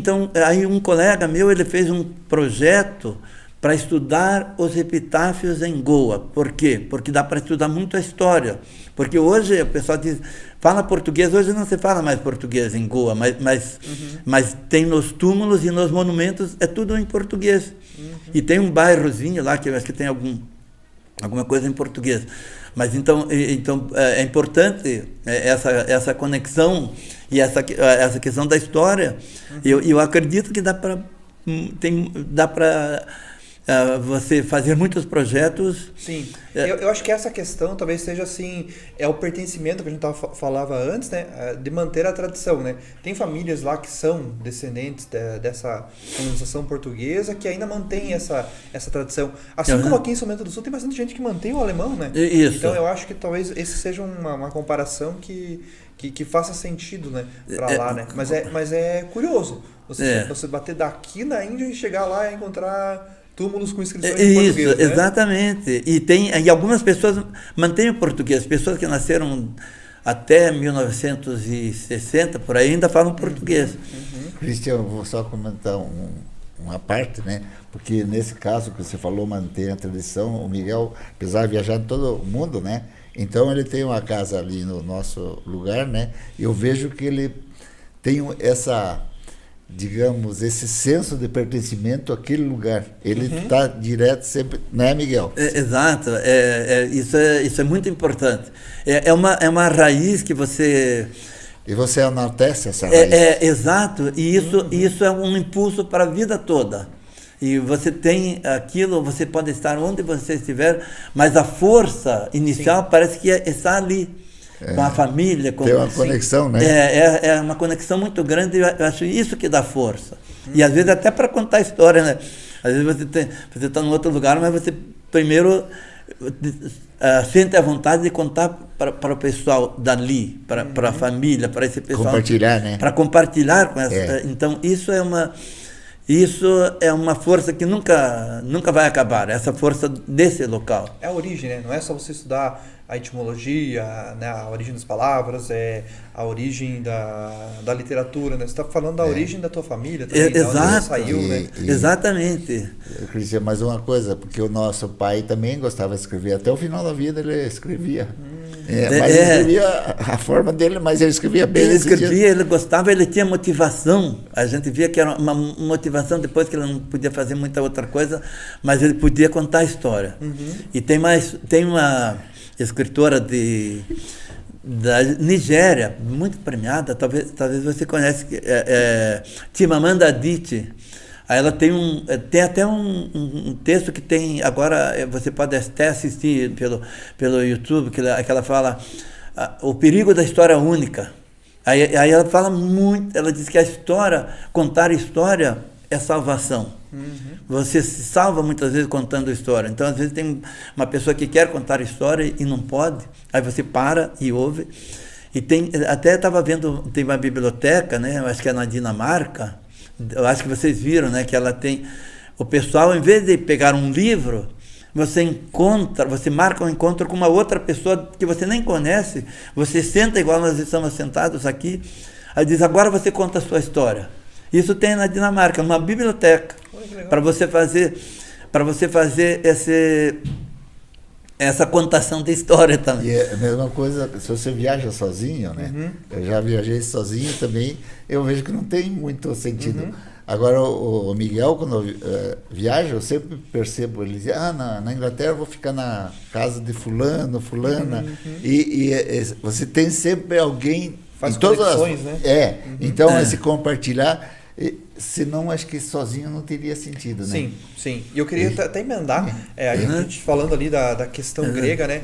um colega meu, ele fez um projeto para estudar os epitáfios em Goa. Por quê? Porque dá para estudar muito a história. Porque hoje o pessoal diz, fala português, hoje não se fala mais português em Goa, mas tem nos túmulos e nos monumentos, é tudo em português. E tem um bairrozinho lá que eu acho que tem alguma coisa em português. Mas então é importante essa conexão e essa questão da história. Eu acredito que dá para você fazer muitos projetos. Sim, eu acho que essa questão talvez seja assim, o pertencimento que a gente falava antes, né, de manter a tradição, né? Tem famílias lá que são descendentes dessa colonização portuguesa que ainda mantém essa tradição. Assim como aqui em São Bento do Sul tem bastante gente que mantém o alemão, né? Isso. Então eu acho que talvez esse seja uma comparação que faça sentido, né, para lá, né? Mas é curioso você bater daqui na Índia e chegar lá e encontrar túmulos com inscrições em português, né? Exatamente. E algumas pessoas mantêm o português. Pessoas que nasceram até 1960, por aí, ainda falam português. Cristian, eu vou só comentar uma parte, né? Porque nesse caso que você falou, manter a tradição, o Miguel, apesar de viajar em todo o mundo, né? Então ele tem uma casa ali no nosso lugar, né? Eu vejo que ele tem essa digamos, esse senso de pertencimento àquele lugar. Ele está direto sempre, né, Miguel? Exato, isso é muito importante. É uma raiz que você... E você enaltece essa raiz. Exato, e isso é um impulso para a vida toda. E você tem aquilo, você pode estar onde você estiver, mas a força inicial parece que está ali, com a família. Tem uma conexão, né? É uma conexão muito grande, eu acho isso que dá força. E às vezes até para contar história, né? Às vezes você está em outro lugar, mas você primeiro sente a vontade de contar para o pessoal dali, para a família, para esse pessoal. Compartilhar, né? Para compartilhar com essa. Então, isso é uma força que nunca vai acabar, essa força desse local. É a origem, né? Não é só você estudar a etimologia, né? A origem das palavras, a origem da literatura, né? Você está falando da origem da tua família também, Exato. de onde você saiu, né? Exatamente. Eu queria dizer mais uma coisa, porque o nosso pai também gostava de escrever, até o final da vida ele escrevia. Mas ele escrevia a forma dele, mas ele escrevia bem. Ele escrevia, ele gostava, ele tinha motivação. A gente via que era uma motivação depois que ele não podia fazer muita outra coisa, mas ele podia contar a história. E tem uma escritora da Nigéria, muito premiada, talvez você conhece, Chimamanda Adichie. Aí ela tem até um texto que tem, agora você pode até assistir pelo YouTube, que ela fala o perigo da história única. Aí ela fala muito, ela diz que contar história é salvação. Você se salva muitas vezes contando história. Então, às vezes tem uma pessoa que quer contar história e não pode, aí você para e ouve. E até estava vendo, tem uma biblioteca, né, eu acho que é na Dinamarca, eu acho que vocês viram, né, que ela tem... O pessoal, em vez de pegar um livro, você marca um encontro com uma outra pessoa que você nem conhece, você senta igual nós estamos sentados aqui, aí diz, agora você conta a sua história. Isso tem na Dinamarca, uma biblioteca, para você fazer essa contação de história também. E é a mesma coisa, se você viaja sozinho, né? Eu já viajei sozinho também, eu vejo que não tem muito sentido. Agora, o Miguel, quando viaja, eu sempre percebo, ele diz, na Inglaterra eu vou ficar na casa de fulano, fulana, e você tem sempre alguém... Faz conexões, né? Então esse compartilhar, senão acho que sozinho não teria sentido, né? Sim. E eu queria até emendar, a gente falando ali da questão grega, né?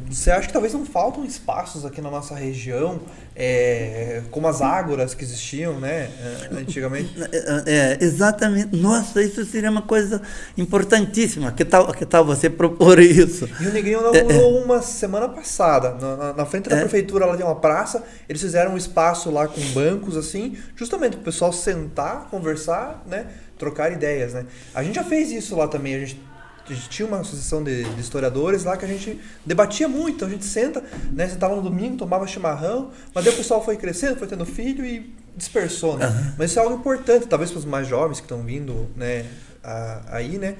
Você acha que talvez não faltam espaços aqui na nossa região, como as ágoras que existiam, né, antigamente? Exatamente. Nossa, isso seria uma coisa importantíssima. Que tal você propor isso? E o Negrinho inaugurou uma semana passada. Na frente da prefeitura, lá tem uma praça, eles fizeram um espaço lá com bancos, assim, justamente para o pessoal sentar, conversar, né, trocar ideias, né? A gente já fez isso lá também, a gente tinha uma associação de historiadores lá que a gente debatia muito, a gente sentava no domingo, tomava chimarrão, mas daí o pessoal foi crescendo, foi tendo filho e dispersou, né? Mas isso é algo importante, talvez para os mais jovens que estão vindo, né, aí, né?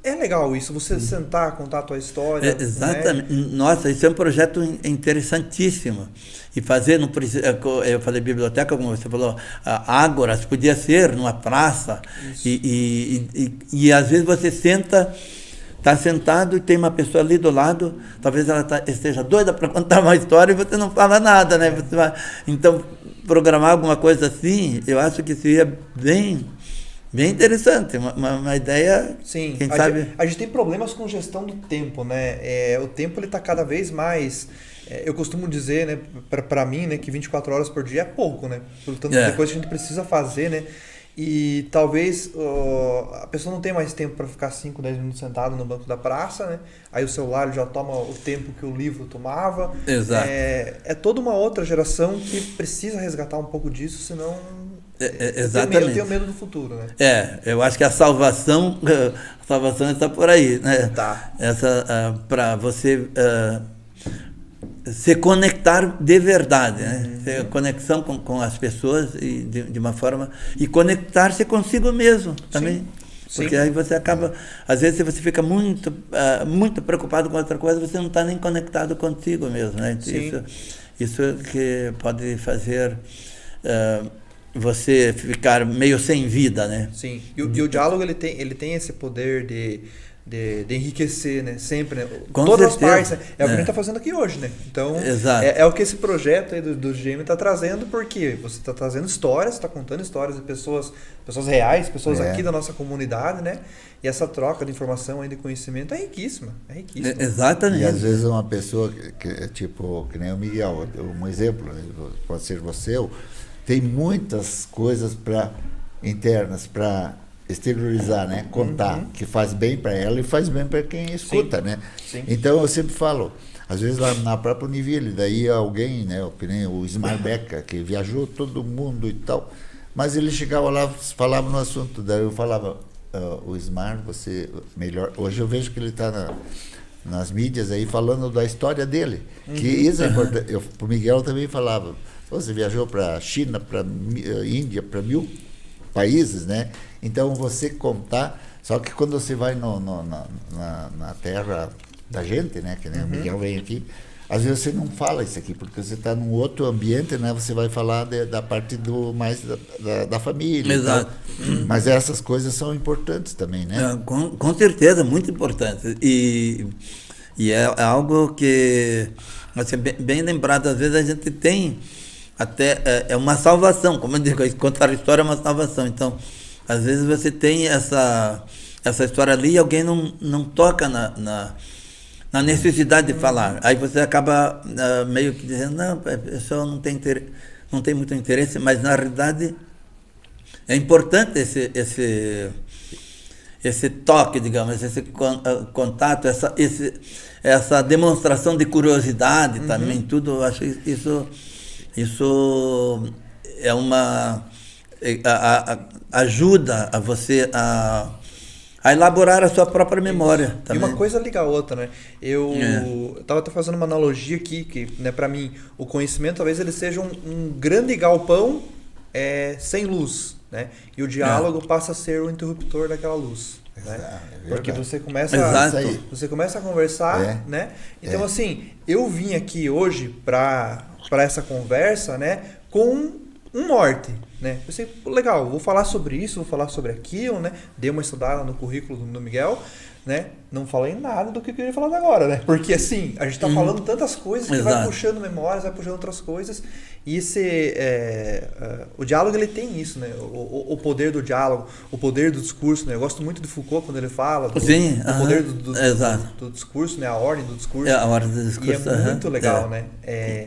É legal isso, você sentar, contar a tua história. Exatamente. Né? Nossa, isso é um projeto interessantíssimo. E fazer, não precisa, eu falei biblioteca, como você falou, ágoras, podia ser numa praça. E às vezes você está sentado e tem uma pessoa ali do lado, talvez ela esteja doida para contar uma história e você não fala nada, né? Então, programar alguma coisa assim, eu acho que seria bem interessante, uma ideia. Sim, quem sabe... a gente tem problemas com gestão do tempo, né? O tempo ele está cada vez mais... eu costumo dizer, né, para mim, né, que 24 horas por dia é pouco, né? Pelo tanto de coisa que a gente precisa fazer, né? E talvez a pessoa não tenha mais tempo para ficar 5, 10 minutos sentado no banco da praça, né? Aí o celular já toma o tempo que o livro tomava. Exato. É toda uma outra geração que precisa resgatar um pouco disso, senão... Exatamente. Eu tenho medo do futuro, né? Eu acho que a salvação está por aí, né? Tá. Para você se conectar de verdade, né? Ter conexão com as pessoas e de uma forma... E conectar-se consigo mesmo também. Sim. Porque aí você acaba... Às vezes você fica muito preocupado com outra coisa, você não está nem conectado consigo mesmo, né? Sim. Isso que pode fazer... você ficar meio sem vida, né? Sim. E o diálogo ele tem esse poder de enriquecer, né? Sempre, né? Com Todas certeza. as partes, né? É o que a gente está fazendo aqui hoje, né? Então, Exato. é o que esse projeto aí do GM está trazendo, porque você está trazendo histórias, está contando histórias de pessoas reais, pessoas aqui da nossa comunidade, né? E essa troca de informação aí, de conhecimento é riquíssima. É riquíssima. Exatamente. E às vezes uma pessoa que nem o Miguel, um exemplo, pode ser você, tem muitas coisas internas para exteriorizar, né? Contar, que faz bem para ela e faz bem para quem escuta, né? Sim. Então eu sempre falo, às vezes lá na própria Univille, daí alguém, né? Que nem o Ismar Beca, que viajou todo mundo e tal, mas ele chegava lá, falava no assunto, daí eu falava, o Ismar, você melhor. Hoje eu vejo que ele está nas mídias aí falando da história dele, que isso é importante. O Miguel também falava, você viajou para a China, para Índia, para 1000 países, né? Então você contar, só que quando você vai na terra da gente, né? Que nem o Miguel vem aqui, às vezes você não fala isso aqui, porque você está num outro ambiente, né? Você vai falar da parte mais da família. Exato. Mas essas coisas são importantes também, né? Com certeza, muito importante. E é algo que, assim, bem lembrado, às vezes a gente tem até é uma salvação, como eu digo, contar a história é uma salvação. Então, às vezes você tem essa história ali e alguém não toca na necessidade de falar. Aí você acaba meio que dizendo, não, a pessoa não tem muito interesse, mas na realidade é importante esse toque, digamos, esse contato, essa demonstração de curiosidade também, tudo. Eu acho isso é uma ajuda a você a elaborar a sua própria memória também. E uma coisa liga a outra, né? Eu estava até fazendo uma analogia aqui, que, né, para mim, o conhecimento talvez ele seja um grande galpão sem luz, né? E o diálogo passa a ser o interruptor daquela luz. Né? Porque você começa a conversar, né? Então, assim, eu vim aqui hoje para essa conversa, né, com um norte, né? Pensei, legal, vou falar sobre isso, vou falar sobre aquilo, né? Dei uma estudada no currículo do Miguel, né? Não falei nada do que eu queria falar agora, né? Porque assim, a gente tá falando tantas coisas que vai puxando memórias, vai puxando outras coisas. E o diálogo, ele tem isso, né? O poder do diálogo, o poder do discurso, né? Eu gosto muito de Foucault quando ele fala do poder do discurso, né? A ordem do discurso. A ordem do discurso. E é muito legal, né?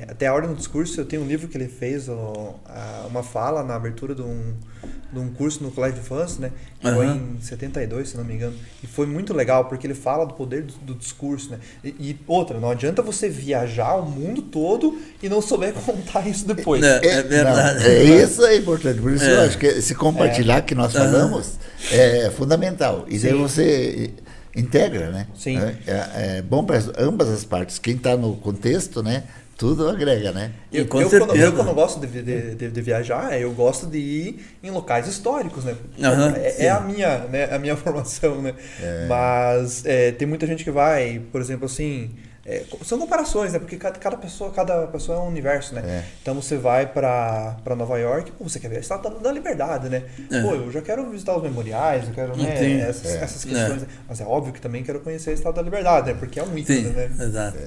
Até a ordem do discurso, eu tenho um livro que ele fez, uma fala na abertura de um curso no Colégio de Fãs, né? Que foi em 72, se não me engano. E foi muito legal, porque ele fala do poder do discurso, né? E outra, não adianta você viajar o mundo todo e não souber contar isso depois. É verdade. Isso é importante. Por isso eu acho que se compartilhar que nós falamos é fundamental. E daí você integra, né? Sim. É bom para ambas as partes. Quem está no contexto, né? Tudo agrega, né? Eu quando gosto de viajar, eu gosto de ir em locais históricos, né? A minha formação, né? Mas tem muita gente que vai, por exemplo, assim... são comparações, né? Porque cada pessoa é um universo, né? Então você vai para Nova York, você quer ver a Estátua da Liberdade, né? Pô, eu já quero visitar os memoriais, eu quero essas questões. Mas é óbvio que também quero conhecer a Estátua da Liberdade, né? Porque é um ícone, né? Exato.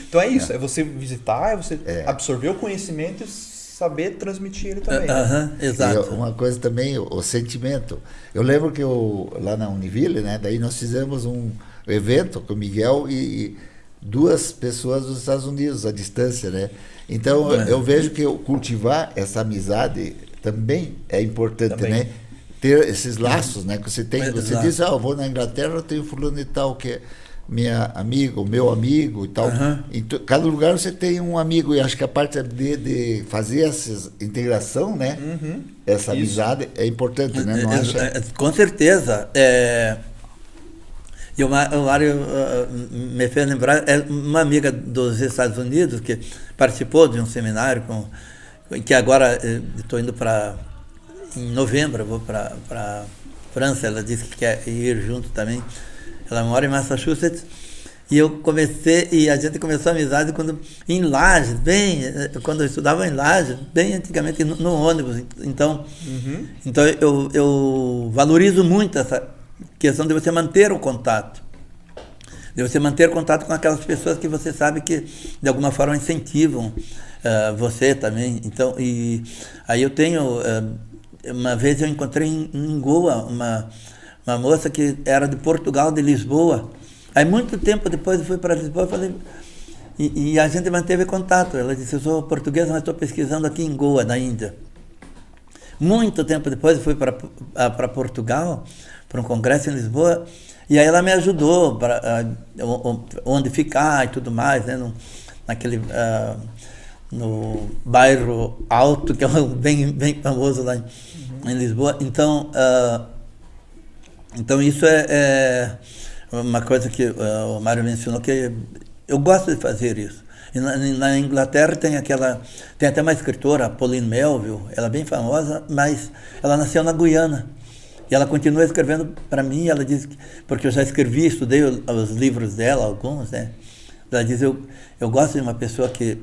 Então é isso, é você visitar, é você absorver o conhecimento e saber transmitir ele também. Exato. E uma coisa também, o sentimento. Eu lembro que lá na Univille, né? Daí nós fizemos um evento com o Miguel e 2 pessoas dos Estados Unidos à distância, né? Então eu vejo que cultivar essa amizade também é importante, né? Ter esses laços, né? Que você tem. Você diz, eu vou na Inglaterra, eu tenho fulano e tal que é meu amigo e tal. Em cada lugar você tem um amigo e acho que a parte de fazer essa integração, né? Essa amizade é importante, né? Não acha? Com certeza. E o Mário me fez lembrar, uma amiga dos Estados Unidos que participou de um seminário que agora estou indo em novembro, eu vou para França, ela disse que quer ir junto também. Ela mora em Massachusetts E eu comecei, e a gente começou a amizade em Lages, quando eu estudava em Lages, bem antigamente, no ônibus. Então, então eu valorizo muito essa questão de você manter o contato. De você manter contato com aquelas pessoas que você sabe que, de alguma forma, incentivam você também. Então, e aí eu tenho... uma vez eu encontrei em Goa uma moça que era de Portugal, de Lisboa. Aí, muito tempo depois, eu fui para Lisboa e falei... E a gente manteve contato. Ela disse, eu sou portuguesa, mas estou pesquisando aqui em Goa, na Índia. Muito tempo depois, eu fui para Portugal, para um congresso em Lisboa, e aí ela me ajudou para onde ficar e tudo mais, né? Naquele... no bairro Alto, que é bem famoso lá em Lisboa. Então, então isso é uma coisa que o Mário mencionou, que eu gosto de fazer isso. E na Inglaterra tem até uma escritora, Pauline Melville, ela é bem famosa, mas ela nasceu na Guiana. E ela continua escrevendo para mim, ela diz, porque eu já estudei os livros dela, alguns, né? Ela diz, eu gosto de uma pessoa que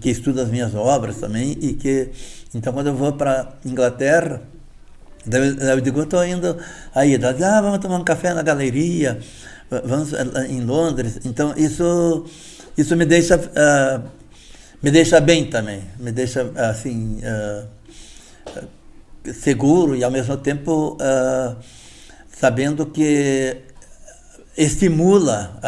estuda as minhas obras também, e que, então, quando eu vou para Inglaterra, eu digo, eu estou indo aí, ela diz, vamos tomar um café na galeria, vamos em Londres. Então, isso me deixa bem também, me deixa, assim, seguro, e, ao mesmo tempo, sabendo que estimula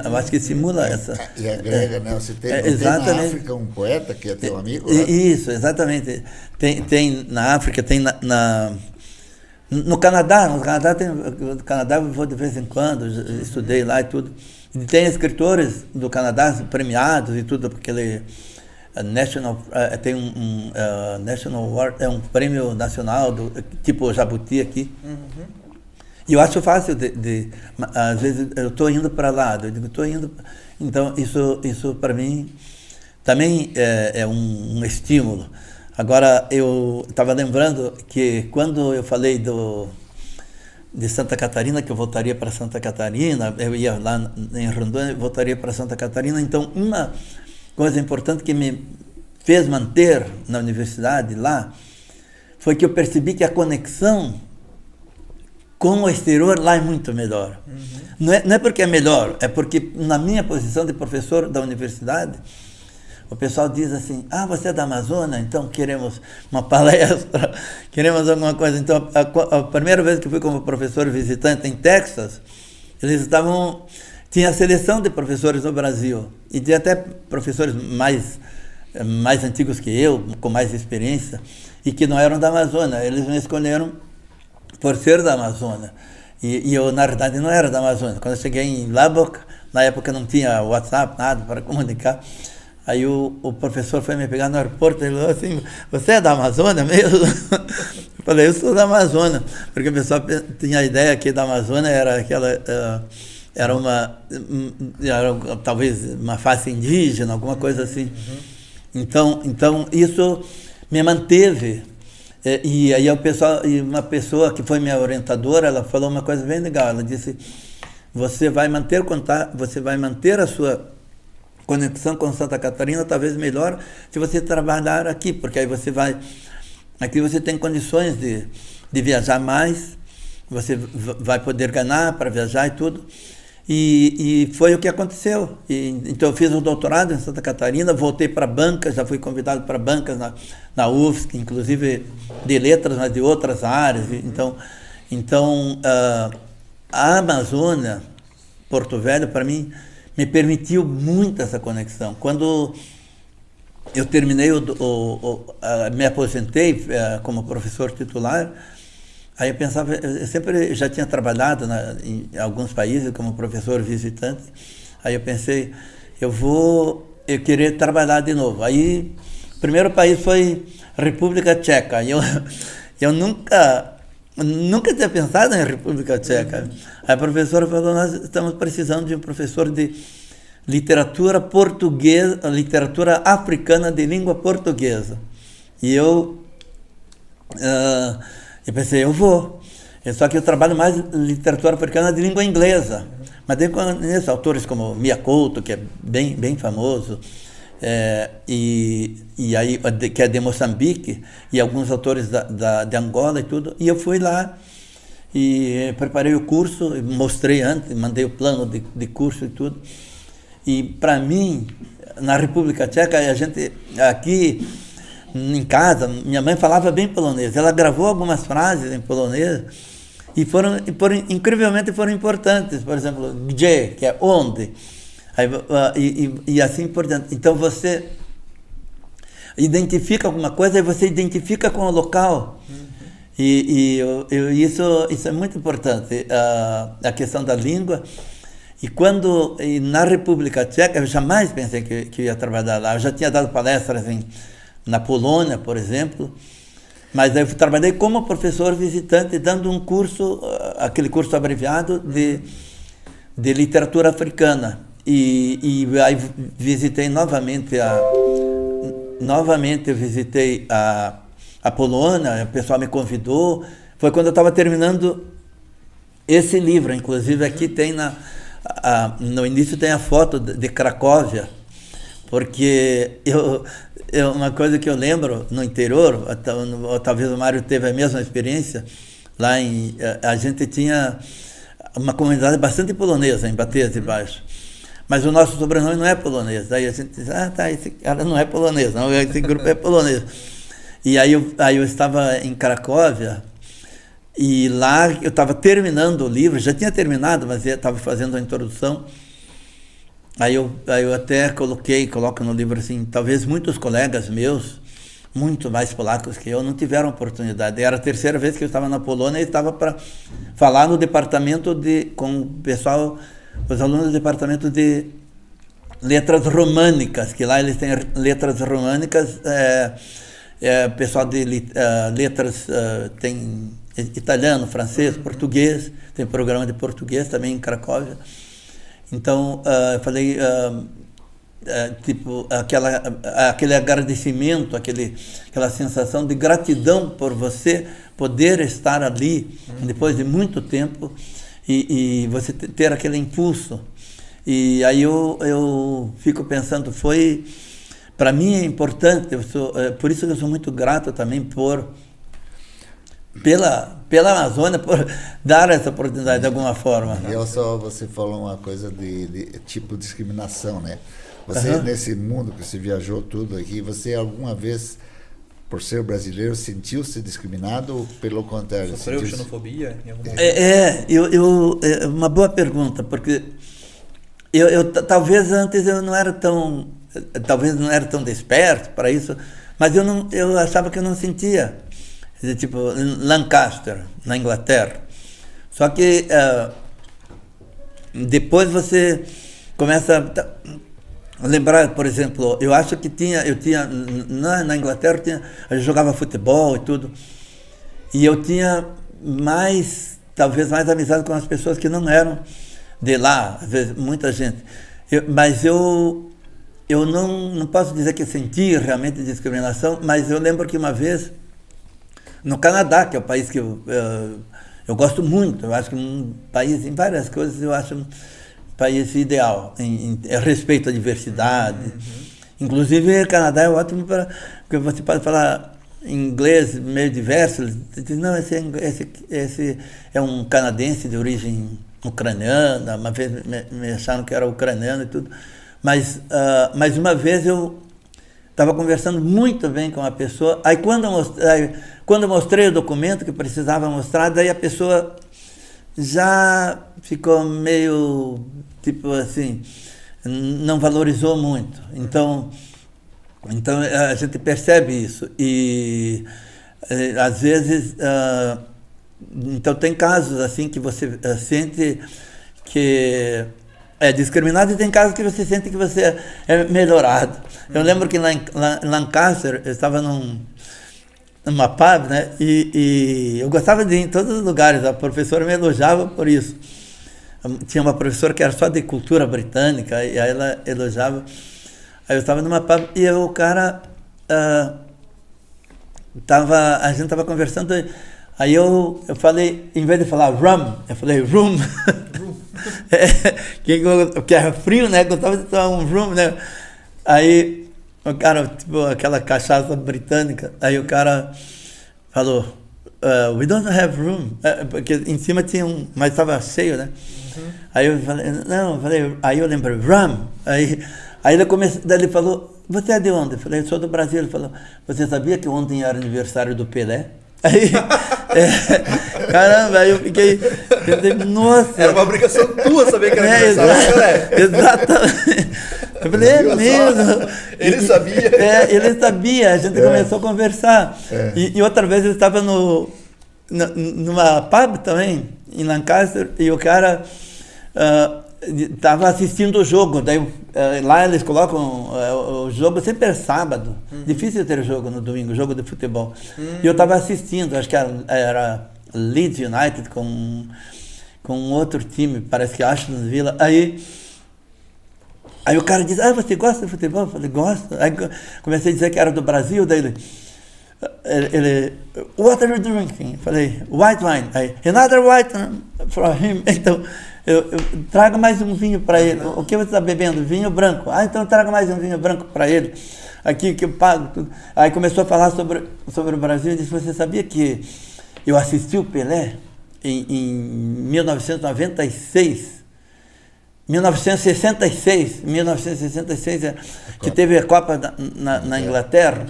eu acho que estimula essa... E agrega, né? Você tem na África um poeta que é teu amigo? Né? Isso, exatamente. Tem na África, tem no Canadá. No Canadá eu vou de vez em quando, estudei lá e tudo. E tem escritores do Canadá premiados e tudo, porque ele... tem National Award, é um prêmio nacional, tipo Jabuti aqui. E eu acho fácil às vezes eu estou indo para lá, eu digo, estou indo. Então, isso para mim também é um estímulo. Agora, eu estava lembrando que quando eu falei de Santa Catarina, que eu voltaria para Santa Catarina, eu ia lá em Rondônia, voltaria para Santa Catarina. Então, uma coisa importante que me fez manter na universidade lá foi que eu percebi que a conexão com o exterior lá é muito melhor. Não é porque é melhor, é porque na minha posição de professor da universidade, o pessoal diz assim, você é da Amazônia, então queremos uma palestra, queremos alguma coisa. Então, a primeira vez que fui como professor visitante em Texas, tinha a seleção de professores no Brasil, e tinha até professores mais antigos que eu, com mais experiência, e que não eram da Amazônia. Eles me escolheram por ser da Amazônia. E eu, na verdade, não era da Amazônia. Quando eu cheguei em Lubbock, na época não tinha WhatsApp, nada para comunicar. Aí o professor foi me pegar no aeroporto e falou assim, você é da Amazônia mesmo? Eu falei, eu sou da Amazônia. Porque o pessoal tinha a ideia que da Amazônia era talvez uma face indígena, alguma coisa assim. Então isso me manteve. E aí uma pessoa que foi minha orientadora, ela falou uma coisa bem legal. Ela disse, você vai manter a sua conexão com Santa Catarina talvez melhor se você trabalhar aqui, porque aí aqui você tem condições de viajar mais, você vai poder ganhar para viajar e tudo. E foi o que aconteceu. Então eu fiz um doutorado em Santa Catarina, voltei para bancas, já fui convidado para bancas na UFSC, inclusive de letras, mas de outras áreas. Então a Amazônia, Porto Velho, para mim, me permitiu muito essa conexão. Quando eu terminei, me aposentei como professor titular, aí eu pensava, eu sempre já tinha trabalhado em alguns países como professor visitante, aí eu pensei, eu querer trabalhar de novo. Aí, o primeiro país foi a República Tcheca. Eu nunca tinha pensado em República Tcheca. Aí a professora falou, nós estamos precisando de um professor de literatura portuguesa, literatura africana de língua portuguesa. E eu pensei, eu vou. Só que eu trabalho mais literatura africana de língua inglesa. Mas daí conheço autores como Miyakoto, que é bem famoso, e aí, que é de Moçambique, e alguns autores de Angola e tudo. E eu fui lá e preparei o curso, mostrei antes, mandei o plano de curso e tudo. E para mim, na República Tcheca, a gente aqui em casa, minha mãe falava bem polonês. Ela gravou algumas frases em polonês e incrivelmente foram importantes. Por exemplo, gdzie, que é onde, e assim por diante. Então você identifica alguma coisa e você identifica com o local. Isso é muito importante, a questão da língua. E na República Tcheca, eu jamais pensei que ia trabalhar lá. Eu já tinha dado palestras na Polônia, por exemplo, mas eu trabalhei como professor visitante, dando um curso, aquele curso abreviado de literatura africana. E aí visitei novamente eu visitei a Polônia, o pessoal me convidou. Foi quando eu estava terminando esse livro, inclusive aqui tem no início tem a foto de Cracóvia, porque uma coisa que eu lembro no interior, talvez o Mário teve a mesma experiência, lá a gente tinha uma comunidade bastante polonesa em Batias de Baixo, mas o nosso sobrenome não é polonês. Daí a gente diz, esse cara não é polonês, não, esse grupo é polonês. E aí eu estava em Cracóvia, e lá eu estava terminando o livro, já tinha terminado, mas eu estava fazendo a introdução. Aí eu até coloco no livro assim, talvez muitos colegas meus, muito mais polacos que eu, não tiveram oportunidade. Era a terceira vez que eu estava na Polônia e estava para falar no departamento com o pessoal, os alunos do departamento de letras românicas, que lá eles têm letras românicas, pessoal de letras tem italiano, francês, português, tem programa de português também em Cracóvia. Então, eu falei, aquele agradecimento, aquela sensação de gratidão por você poder estar ali depois de muito tempo e você ter aquele impulso. E aí eu fico pensando, para mim é importante, por isso que eu sou muito grato também pela Amazônia, por dar essa oportunidade de alguma forma. Você falou uma coisa de tipo de discriminação, né? Você, nesse mundo que você viajou tudo aqui, você alguma vez, por ser brasileiro, sentiu-se discriminado ou pelo contrário? Sofreu xenofobia em algum momento? É uma boa pergunta, porque talvez antes eu não era tão desperto para isso, mas eu achava que eu não sentia. Tipo Lancaster, na Inglaterra. Só que depois você começa a lembrar, por exemplo, eu acho que eu tinha na Inglaterra, eu jogava futebol e tudo, e eu tinha talvez mais amizade com as pessoas que não eram de lá, às vezes muita gente. Mas eu não posso dizer que senti realmente discriminação, mas eu lembro que uma vez, no Canadá, que é o país que eu gosto muito, eu acho que um país, em várias coisas, eu acho um país ideal, em respeito à diversidade. Inclusive, o Canadá é ótimo porque você pode falar inglês meio diverso. Você diz, não, esse é um canadense de origem ucraniana, uma vez me acharam que era ucraniano e tudo. Mas uma vez eu estava conversando muito bem com a pessoa, aí quando eu mostrei o documento que precisava mostrar, daí a pessoa já ficou meio, tipo assim, não valorizou muito. Então a gente percebe isso. E às vezes, então tem casos assim que você sente que é discriminado e tem casos que você sente que você é melhorado. Eu lembro que lá em Lancaster, eu estava numa pub, né? E eu gostava de ir em todos os lugares, a professora me elogiava por isso. Tinha uma professora que era só de cultura britânica, e aí ela elogiava. Aí eu estava numa pub e o cara a gente estava conversando, aí eu falei, em vez de falar rum, eu falei room. que era frio, né? Gostava de tomar um rum, né? Aí o cara, tipo, aquela cachaça britânica, aí o cara falou, we don't have room, porque em cima tinha mas estava cheio, né? Aí eu falei, aí eu lembrei, rum. Aí daí ele falou, você é de onde? Eu falei, eu sou do Brasil. Ele falou, você sabia que ontem era aniversário do Pelé? Aí, caramba, aí eu pensei, nossa. Era uma obrigação tua saber que era aniversário do Pelé. Exatamente. Eu falei, é mesmo. Ele sabia. Ele sabia, a gente começou a conversar. E outra vez eu estava numa pub também, em Lancaster, e o cara estava assistindo o jogo. Daí, lá eles colocam o jogo, sempre é sábado. Difícil ter jogo no domingo, jogo de futebol. E eu estava assistindo, acho que era Leeds United com outro time, parece que Aston Villa. Aí o cara diz, você gosta de futebol? Eu falei, gosto. Aí comecei a dizer que era do Brasil, daí ele what are you drinking? Eu falei, white wine. Aí, another white wine for him. Então, eu trago mais um vinho para ele. O que você está bebendo? Vinho branco. Então traga mais um vinho branco para ele. Aqui que eu pago tudo. Aí começou a falar sobre o Brasil e disse, você sabia que eu assisti o Pelé em 1996? 1966, que teve a Copa na Inglaterra.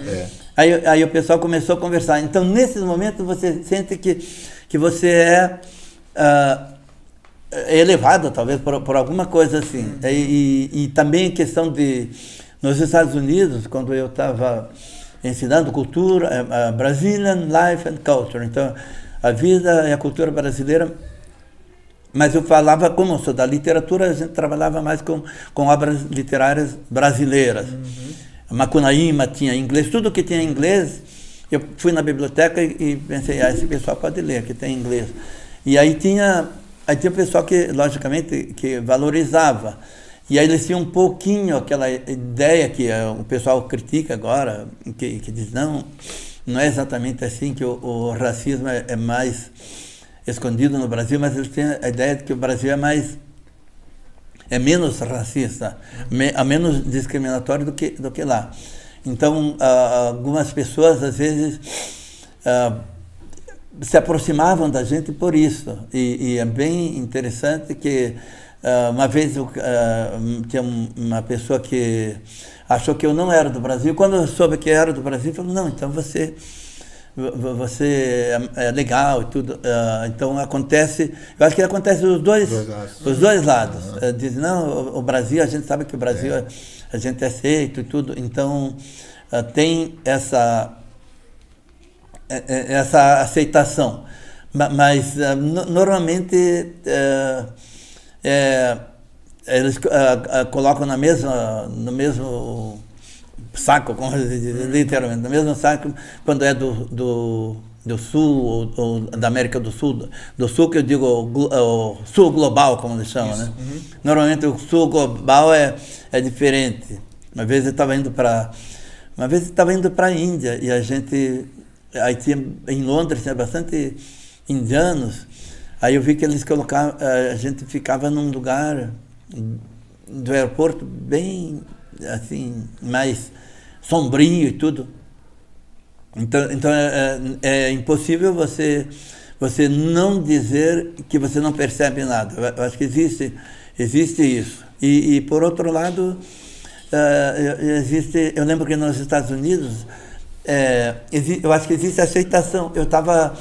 Aí o pessoal começou a conversar. Então, nesses momentos, você sente que você é elevado, talvez, por alguma coisa assim. E também a questão nos Estados Unidos, quando eu estava ensinando cultura, Brazilian Life and Culture. Então, a vida e a cultura brasileira. Mas eu falava, como eu sou da literatura, a gente trabalhava mais com obras literárias brasileiras. Macunaíma tinha inglês, tudo que tinha inglês, eu fui na biblioteca e pensei, esse pessoal pode ler, que tem inglês. E aí tinha o pessoal que, logicamente, que valorizava. E aí eles tinham um pouquinho aquela ideia que o pessoal critica agora, que diz, não é exatamente assim, que o racismo é mais escondido no Brasil, mas eles têm a ideia de que o Brasil é menos racista, menos discriminatório do que lá. Então, algumas pessoas, às vezes, se aproximavam da gente por isso. E é bem interessante que, uma vez, tinha uma pessoa que achou que eu não era do Brasil. Quando eu soube que era do Brasil, falou, não, então você é legal e tudo. Então acontece, eu acho que acontece os dois lados. Diz, não, o Brasil, a gente sabe que o Brasil a gente é aceito e tudo. Então tem essa aceitação. Mas normalmente eles colocam no mesmo saco, como literalmente, no mesmo saco, quando é do Sul ou da América do Sul, que eu digo o Sul global, como eles chamam, né? Normalmente o Sul global é diferente. Uma vez eu estava indo para a Índia e aí em Londres tinha bastante indianos, aí eu vi que eles colocavam, a gente ficava num lugar do aeroporto bem assim, mais sombrio e tudo. Então é impossível você não dizer que você não percebe nada. Eu acho que existe isso. E por outro lado, eu lembro que nos Estados Unidos, eu acho que existe aceitação. Eu estava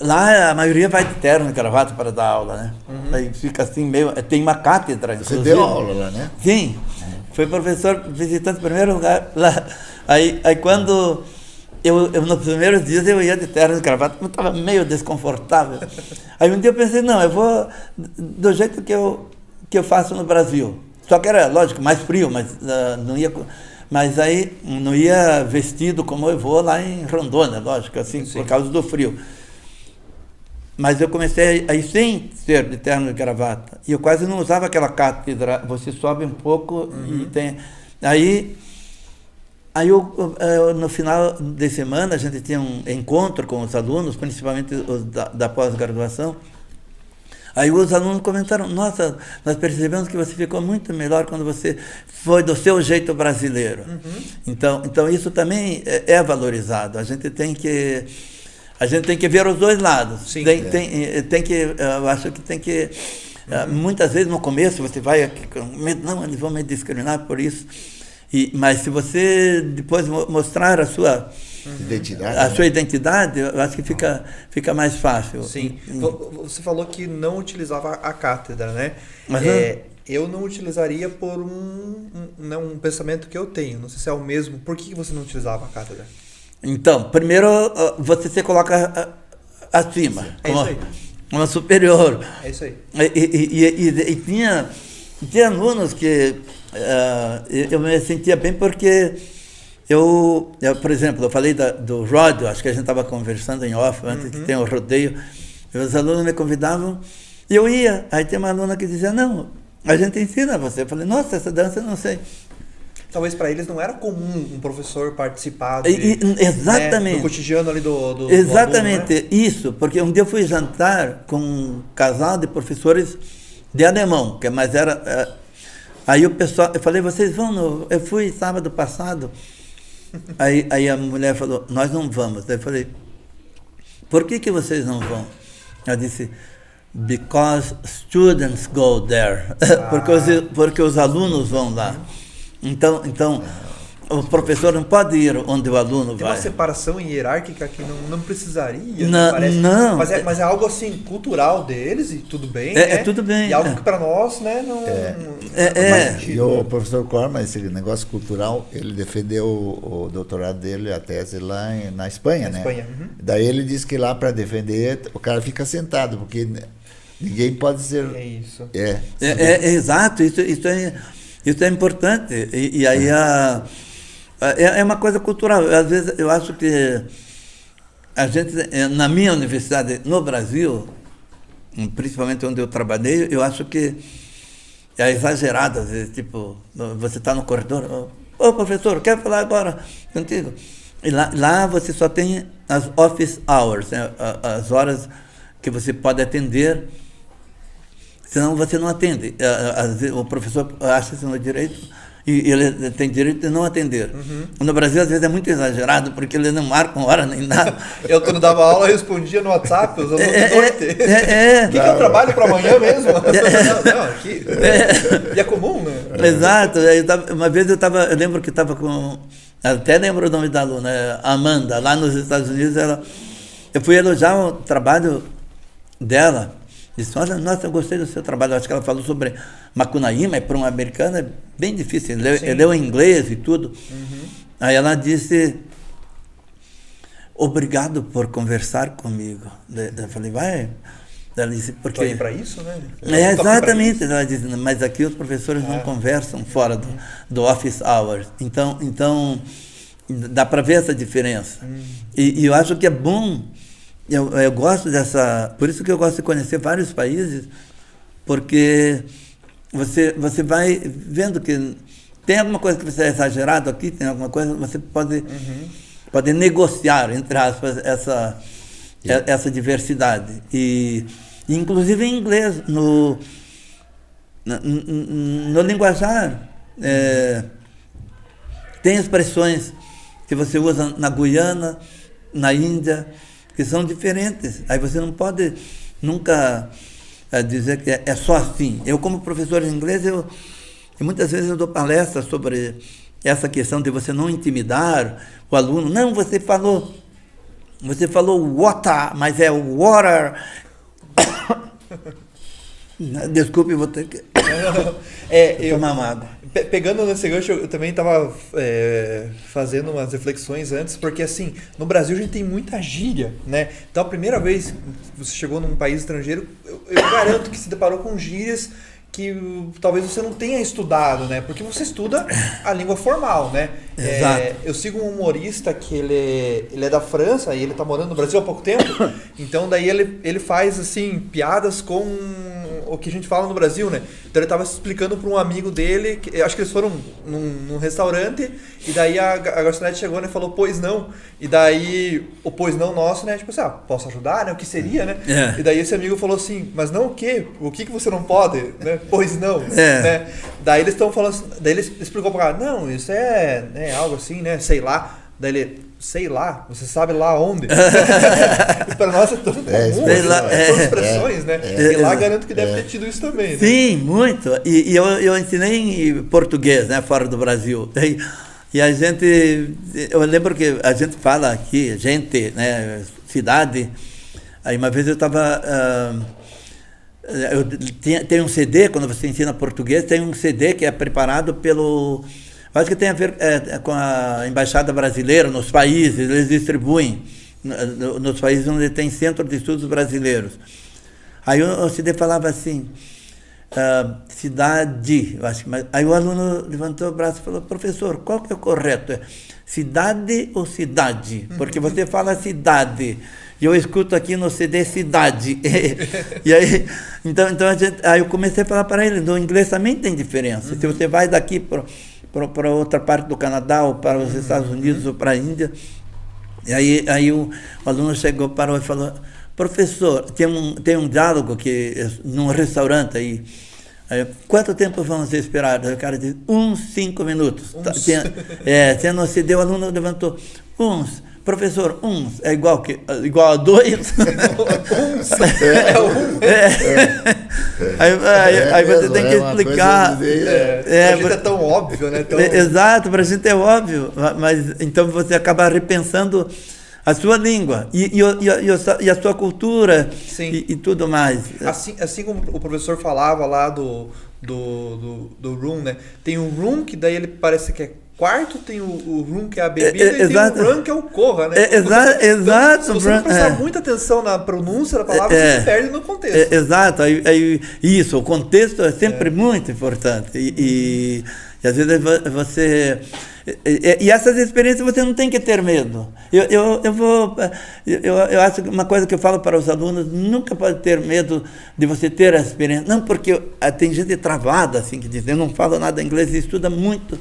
lá, a maioria vai de terno e gravata para dar aula, né? Aí fica assim meio, tem uma cátedra. Você deu aula lá, né? Sim. Foi professor visitante em primeiro lugar lá. Aí quando eu nos primeiros dias eu ia de terno e gravata, eu estava meio desconfortável. Aí um dia eu pensei, não, eu vou do jeito que eu faço no Brasil. Só que era, lógico, mais frio, mas não ia. Mas aí não ia vestido como eu vou lá em Rondônia, lógico, assim, por causa do frio. Mas eu comecei a ir sem ser de terno e gravata. E eu quase não usava aquela cátedra. Você sobe um pouco e tem... Aí no final de semana, a gente tinha um encontro com os alunos, principalmente os da pós-graduação. Aí os alunos comentaram, nossa, nós percebemos que você ficou muito melhor quando você foi do seu jeito brasileiro. Então isso também é valorizado. A gente tem que ver os dois lados. Sim. Eu acho que tem que... muitas vezes no começo você vai aqui com medo, não, eles vão me discriminar por isso. Mas se você depois mostrar a sua identidade, eu acho que fica mais fácil. Sim. Você falou que não utilizava a cátedra, né? Eu não utilizaria por um pensamento que eu tenho. Não sei se é o mesmo. Por que você não utilizava a cátedra? Então, primeiro você se coloca acima, como superior. É isso aí. E tinha alunos que eu me sentia bem porque eu, por exemplo, eu falei do Rod, acho que a gente estava conversando em off antes que tem o rodeio, e os alunos me convidavam e eu ia. Aí tem uma aluna que dizia, não, a gente ensina você. Eu falei, nossa, essa dança eu não sei. Talvez para eles não era comum um professor participar exatamente, do cotidiano ali do exatamente, do aluno, né? Isso, porque um dia eu fui jantar com um casal de professores de alemão, mas era... Aí o pessoal, eu falei, vocês vão eu fui sábado passado. Aí a mulher falou, nós não vamos. Daí eu falei, por que vocês não vão? Ela disse, because students go there. Porque os alunos vão lá. Então o professor não pode ir onde o aluno vai. Tem uma separação hierárquica que não precisaria, não, parece. Não. Mas é algo assim, cultural deles, e tudo bem, né? Tudo bem. E algo que para nós, né, não E o professor Corma, esse negócio cultural, ele defendeu o doutorado dele, a tese lá na Espanha, né? Espanha. Daí ele disse que lá para defender, o cara fica sentado, porque ninguém pode ser... É isso. Exato, isso é importante. E aí é uma coisa cultural. Às vezes eu acho que a gente, na minha universidade no Brasil, principalmente onde eu trabalhei, eu acho que é exagerado. Às vezes, tipo, você está no corredor, ô professor, quero falar agora contigo. E lá você só tem as office hours, né? As horas que você pode atender, senão você não atende. O professor acha isso no direito e ele tem direito de não atender. No Brasil, às vezes, é muito exagerado, porque ele não marca hora nem nada. Eu, quando dava aula, eu respondia no WhatsApp, os alunos O que eu trabalho para amanhã mesmo? Não, aqui. E é comum, né? Exato. Uma vez eu lembro que estava com... Até lembro o nome da aluna, Amanda, lá nos Estados Unidos. Eu fui elogiar o trabalho dela. Disse, olha, nossa, eu gostei do seu trabalho. Acho que ela falou sobre Macunaíma, e para um americano é bem difícil. Ele leu em inglês e tudo. Aí ela disse, obrigado por conversar comigo. Eu falei, vai. Ela disse, porque... Estou aí para isso, né? Exatamente. Ela disse, mas aqui os professores não conversam fora do office hours. Então dá para ver essa diferença. E eu acho que é bom... Eu gosto dessa... Por isso que eu gosto de conhecer vários países, porque você vai vendo que tem alguma coisa que você é exagerado aqui, tem alguma coisa que você pode negociar, entre aspas, essa diversidade. E inclusive em inglês, no linguajar, tem expressões que você usa na Guiana, na Índia, que são diferentes. Aí você não pode nunca dizer que é só assim. Eu, como professor de inglês, muitas vezes eu dou palestras sobre essa questão de você não intimidar o aluno. Não, você falou water, mas é water. Desculpe, vou ter que tomar uma água. Pegando nesse gancho, eu também estava fazendo umas reflexões antes, porque assim, no Brasil a gente tem muita gíria, né? Então a primeira vez que você chegou num país estrangeiro, eu garanto que se deparou com gírias que talvez você não tenha estudado, né? Porque você estuda a língua formal, né? Exato. Eu sigo um humorista que ele é da França e ele está morando no Brasil há pouco tempo, então daí ele faz assim piadas com o que a gente fala no Brasil, né? Então ele estava explicando para um amigo dele, que, acho que eles foram num restaurante, e daí a garçonete chegou, né, e falou, pois não. E daí o pois não nosso, né, tipo assim, posso ajudar, né? O que seria, né? E daí esse amigo falou assim, mas não o quê? O que você não pode? Né? Pois não. Né? Daí eles estão falando, daí ele explicou para ele, não, isso é algo assim, né? Sei lá. Daí ele, sei lá, você sabe lá onde? Para nós é tão comum, são expressões, né? E lá garanto que deve ter tido isso também. Né? Sim, muito. E eu ensinei em português, né, fora do Brasil. E a gente, eu lembro que a gente fala aqui, gente, né, cidade. Aí uma vez eu estava... tem um CD, quando você ensina português, tem um CD que é preparado pelo... Acho que tem a ver com a Embaixada Brasileira nos países, eles distribuem nos países onde tem Centro de Estudos Brasileiros. Aí o CD falava assim, cidade, eu acho, aí o aluno levantou o braço e falou, professor, qual que é o correto? É cidade ou cidade? Porque você fala cidade, e eu escuto aqui no CD cidade. E aí, então aí eu comecei a falar para ele, no inglês também tem diferença. Se você vai daqui para outra parte do Canadá, ou para os Estados Unidos, ou para a Índia. E aí o aluno chegou, parou e falou, professor, tem um diálogo que, num restaurante aí, quanto tempo vamos esperar? O cara disse, 5 minutos. Tinha no CD, o aluno levantou, professor, é igual a 2? Aí você tem que explicar. A gente é tão óbvio, né? Exato, para a gente é óbvio, mas então você acaba repensando a sua língua e a sua cultura e tudo mais. Assim como o professor falava lá do room, né? Tem um room que daí ele parece que é quarto, tem o room que é a bebida e tem o run que é o corra, né? Exato. Se você não prestar muita atenção na pronúncia da palavra, você se perde no contexto. Exato. Isso, o contexto é sempre muito importante. E às vezes você... E essas experiências você não tem que ter medo. Eu acho que uma coisa que eu falo para os alunos, nunca pode ter medo de você ter a experiência. Não, porque tem gente travada, assim, que diz, eu não falo nada inglês e estuda muito,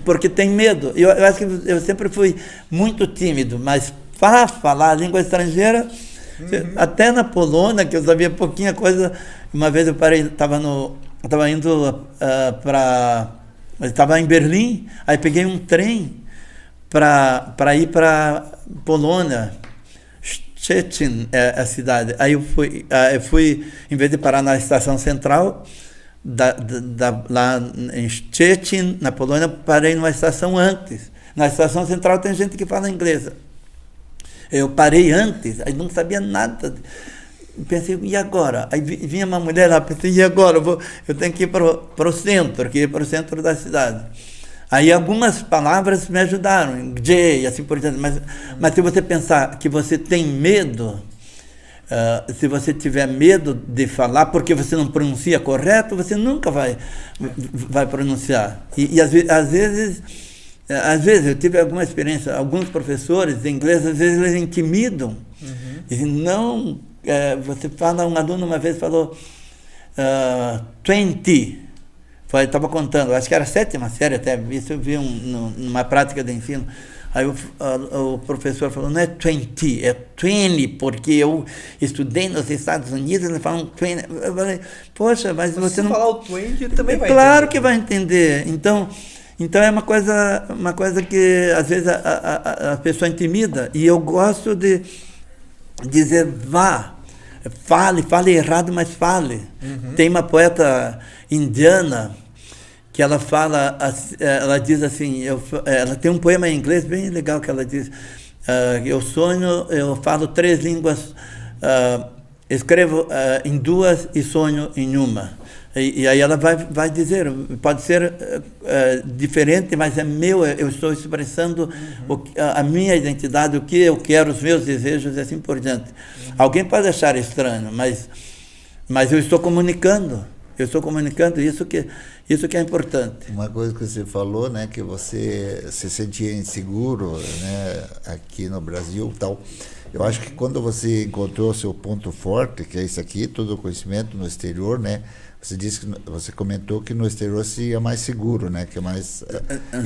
porque tem medo. Eu acho que eu sempre fui muito tímido, mas para falar a língua estrangeira, até na Polônia, que eu sabia pouquinha coisa, uma vez eu parei, estava indo estava em Berlim, aí peguei um trem para ir para Polônia, Szczecin é a cidade. Aí eu fui, em vez de parar na estação central, lá em Szczecin, na Polônia, parei numa estação antes. Na estação central tem gente que fala inglês. Eu parei antes, aí não sabia nada. Pensei, e agora? Aí vinha uma mulher lá, pensei, e agora? Eu tenho que ir para o centro, para o centro da cidade. Aí algumas palavras me ajudaram, J, assim por diante. Mas se você pensar que você tem medo, se você tiver medo de falar porque você não pronuncia correto, você nunca vai pronunciar. E às vezes eu tive alguma experiência, alguns professores de inglês, às vezes eles intimidam. Dizem, não, você fala, um aluno uma vez falou 20, estava contando, acho que era a 7ª série até, isso eu vi numa prática de ensino. Aí o professor falou, não é 20, é 20, porque eu estudei nos Estados Unidos, eles falam 20. Eu falei, poxa, mas você não... Se falar o 20, também vai Claro que vai entender. Então é uma coisa que às vezes a pessoa intimida, e eu gosto de dizer, fale errado, mas fale. Tem uma poeta indiana que ela fala, ela diz assim, ela tem um poema em inglês bem legal que ela diz, eu falo 3 línguas, escrevo em 2 e sonho em uma. E aí ela vai dizer, pode ser diferente, mas é meu, eu estou expressando a minha identidade, o que eu quero, os meus desejos e assim por diante. Alguém pode achar estranho, mas eu estou comunicando. Isso que é importante. Uma coisa que você falou, né, que você se sentia inseguro, né, aqui no Brasil e tal. Eu acho que quando você encontrou o seu ponto forte, que é isso aqui, todo o conhecimento no exterior, né? Você disse que você comentou que no exterior se é mais seguro, né? Que é mais.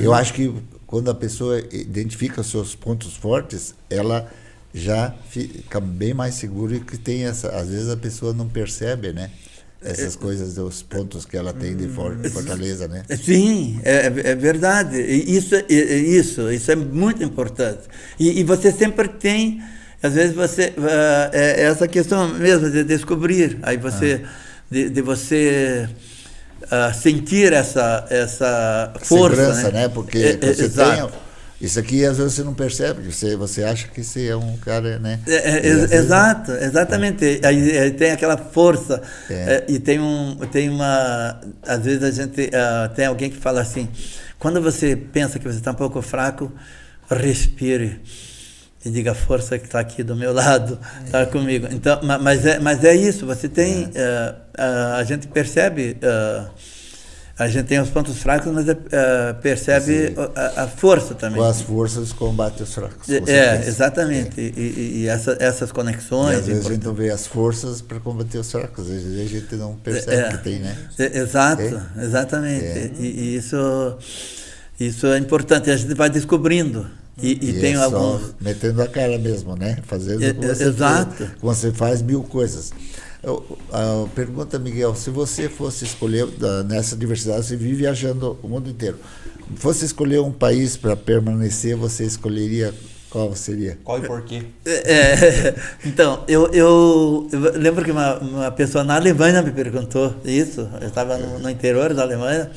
Eu acho que quando a pessoa identifica os seus pontos fortes, ela já fica bem mais segura e que tem essa. Às vezes a pessoa não percebe, né? Essas coisas, os pontos que ela tem de fortaleza, né? Sim, é verdade. Isso é muito importante. E você sempre tem, às vezes essa questão mesmo de descobrir, aí você, de você sentir essa força. Segurança, né? Porque você exato. tem. Isso aqui às vezes você não percebe, você acha que você é um cara, né? Exato, exatamente. Aí tem aquela força e tem uma. Às vezes a gente tem alguém que fala assim: quando você pensa que você está um pouco fraco, respire e diga a força que está aqui do meu lado, está comigo. Então, mas é isso. Você tem, a gente percebe. A gente tem os pontos fracos, mas percebe a força também. Com as forças combate os fracos. Exatamente. E essas conexões. E às vezes a gente não vê as forças para combater os fracos. Às vezes a gente não percebe que tem, né? Exato, exatamente. E isso é importante. A gente vai descobrindo. E tem alguns. Metendo a cara mesmo, né? Fazendo exato. Você faz 1000 coisas. Pergunta, Miguel, se você fosse escolher, nessa diversidade, você vive viajando o mundo inteiro, fosse escolher um país para permanecer, você escolheria qual seria? Qual e por quê? Então, eu lembro que uma pessoa na Alemanha me perguntou isso, eu estava no interior da Alemanha,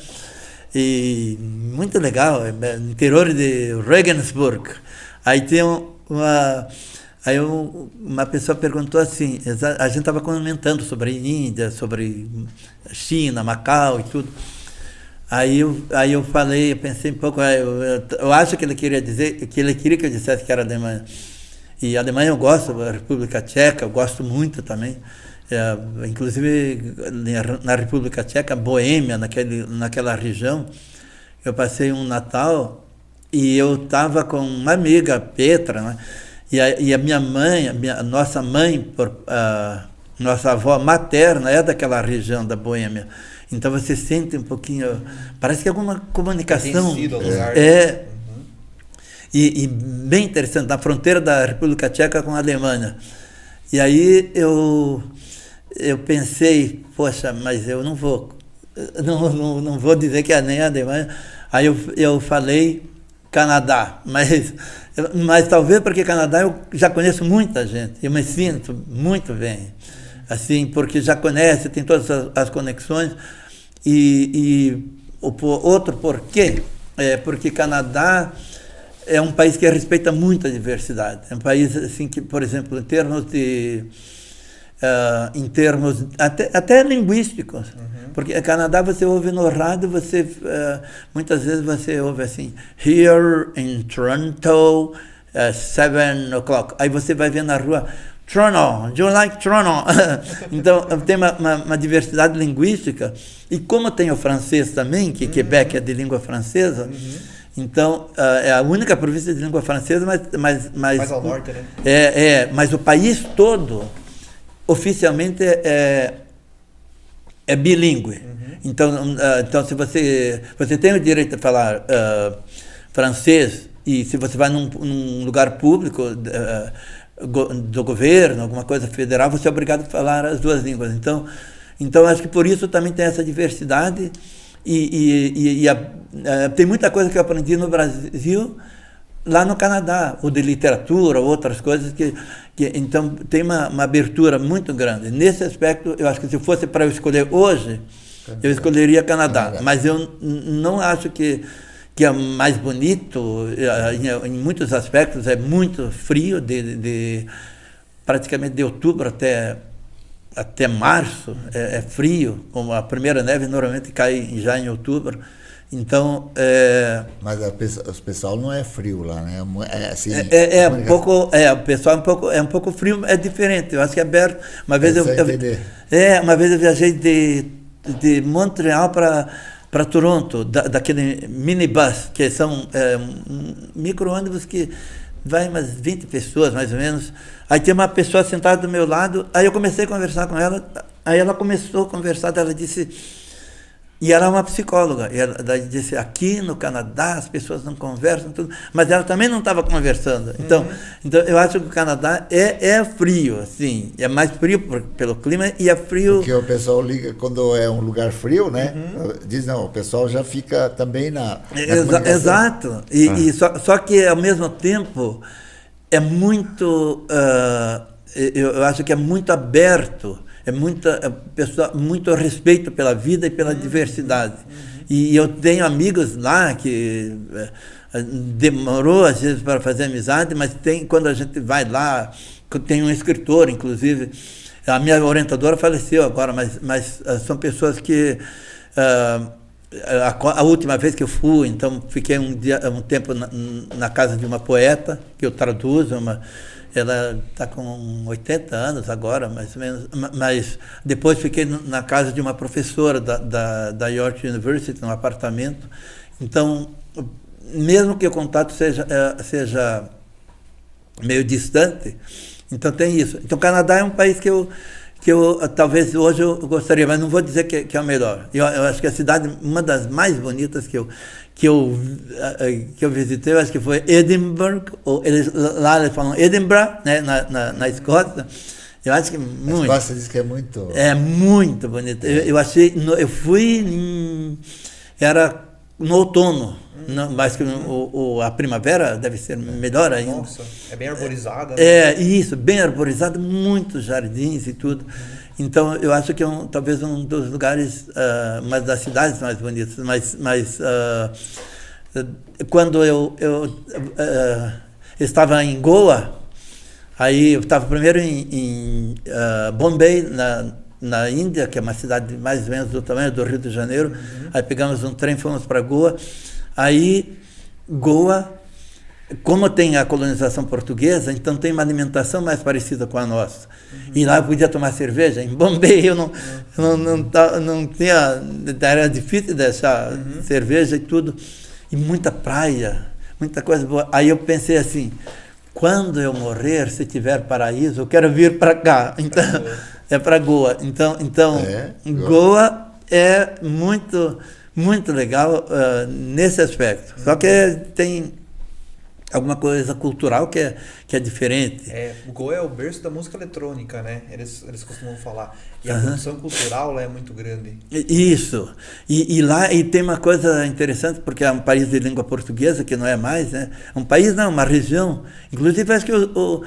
e muito legal, no interior de Regensburg, aí tem uma pessoa perguntou assim, a gente estava comentando sobre Índia, sobre China, Macau e tudo. Aí eu falei, eu pensei um pouco, eu acho que ele queria dizer, que ele queria que eu dissesse que era Alemanha. E a Alemanha eu gosto, a República Tcheca eu gosto muito também. Inclusive na República Tcheca, Boêmia, naquela região, eu passei um Natal e eu estava com uma amiga, Petra, né? E a minha mãe, nossa mãe, nossa avó materna é daquela região da Boêmia. Então você sente um pouquinho, parece que é alguma comunicação. E bem interessante, na fronteira da República Tcheca com a Alemanha. E aí eu pensei, poxa, mas eu não vou dizer que é nem a Alemanha. Aí eu falei Canadá, mas talvez porque Canadá eu já conheço muita gente, eu me sinto muito bem, assim, porque já conhece, tem todas as conexões, e o outro porquê, porque Canadá é um país que respeita muito a diversidade, é um país assim que, por exemplo, em termos até linguísticos, porque Canadá você ouve no rádio, muitas vezes você ouve assim, here in Toronto, 7 o'clock, aí você vai ver na rua, Toronto, do you like Toronto? Então tem uma diversidade linguística, e como tem o francês também, que Quebec é de língua francesa, então é a única província de língua francesa, mas mais ao norte, né? Mas o país todo oficialmente é bilíngue. Então se você tem o direito de falar francês, e se você vai num lugar público do governo, alguma coisa federal, você é obrigado a falar as duas línguas. Então acho que por isso também tem essa diversidade, tem muita coisa que eu aprendi no Brasil lá no Canadá, ou de literatura, ou outras coisas então tem uma abertura muito grande. Nesse aspecto, eu acho que se fosse para eu escolher hoje, eu escolheria Canadá, mas eu não acho que é mais bonito, em muitos aspectos é muito frio, praticamente de outubro até março, é frio, como a primeira neve normalmente cai já em outubro. Então, mas o pessoal não é frio lá, né? Assim, um pouco, o pessoal é um pouco frio, é diferente. Eu acho que é aberto. Uma vez uma vez eu viajei de Montreal para Toronto, daquele minibus, que são micro-ônibus que vai umas 20 pessoas, mais ou menos. Aí tem uma pessoa sentada do meu lado, aí eu comecei a conversar com ela, aí ela começou a conversar, ela disse... E ela é uma psicóloga, e ela disse, aqui no Canadá as pessoas não conversam, tudo, mas ela também não estava conversando. Então, eu acho que o Canadá é frio, assim, é mais frio pelo clima e é frio... Porque o pessoal liga, quando é um lugar frio, né, diz, não, o pessoal já fica também na Exato, só que ao mesmo tempo é muito, eu acho que é muito aberto, muito respeito pela vida e pela diversidade. E eu tenho amigos lá que demorou às vezes para fazer amizade, mas quando a gente vai lá, tem um escritor, inclusive, a minha orientadora faleceu agora, mas são pessoas que... A última vez que eu fui, então fiquei um tempo na casa de uma poeta, que eu traduzo, ela está com 80 anos agora, mais ou menos, mas depois fiquei na casa de uma professora da York University, num apartamento. Então, mesmo que o contato seja meio distante, então tem isso. Então, o Canadá é um país que eu talvez hoje eu gostaria, mas não vou dizer que é o melhor. Eu acho que a cidade, uma das mais bonitas que eu visitei, eu acho que foi Edinburgh, lá eles falam Edinburgh, né, na Escócia. Eu acho que muito. A Escócia diz que é muito... É muito bonito. Eu fui, era no outono, mas que a primavera deve ser melhor ainda. Nossa, é bem arborizada. Né? Isso, bem arborizada, muitos jardins e tudo. Então, eu acho que talvez um dos lugares, uma das cidades mais bonitas. Mas quando eu estava em Goa, aí eu estava primeiro em Bombay, na Índia, que é uma cidade mais ou menos do tamanho do Rio de Janeiro. Aí pegamos um trem, fomos para Goa. Aí, Goa, como tem a colonização portuguesa, então tem uma alimentação mais parecida com a nossa. E lá eu podia tomar cerveja. Em Bombay eu não tinha... Era difícil deixar cerveja e tudo. E muita praia, muita coisa boa. Aí eu pensei assim, quando eu morrer, se tiver paraíso, eu quero vir para cá. Então, é para Goa. Então Goa é muito... muito legal nesse aspecto. Só que tem alguma coisa cultural que é diferente. O Goa é o berço da música eletrônica, né? Eles costumam falar. E a produção cultural lá é muito grande. Isso. E lá tem uma coisa interessante, porque é um país de língua portuguesa, que não é mais, né? Um país não, uma região. Inclusive, acho que o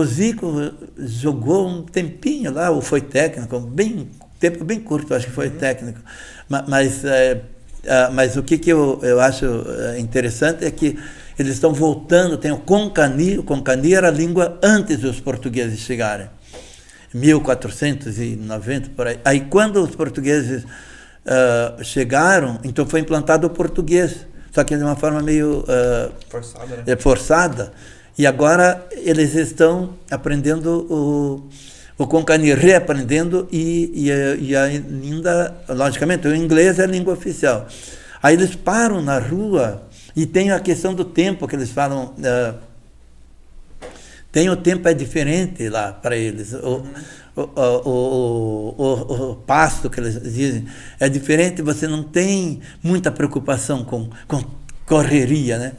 Zico jogou um tempinho lá, ou foi técnico, tempo bem curto, acho que foi técnico. Mas o que eu acho interessante é que eles estão voltando, tem o Konkani. O Konkani era a língua antes dos portugueses chegarem, 1490, por aí. Aí quando os portugueses chegaram, então foi implantado o português, só que de uma forma meio forçada, né? Forçada. E agora eles estão aprendendo o Konkani, reaprendendo e ainda, logicamente, o inglês é a língua oficial. Aí eles param na rua e tem a questão do tempo que eles falam. O tempo é diferente lá para eles. O pasto que eles dizem é diferente, você não tem muita preocupação com correria, né?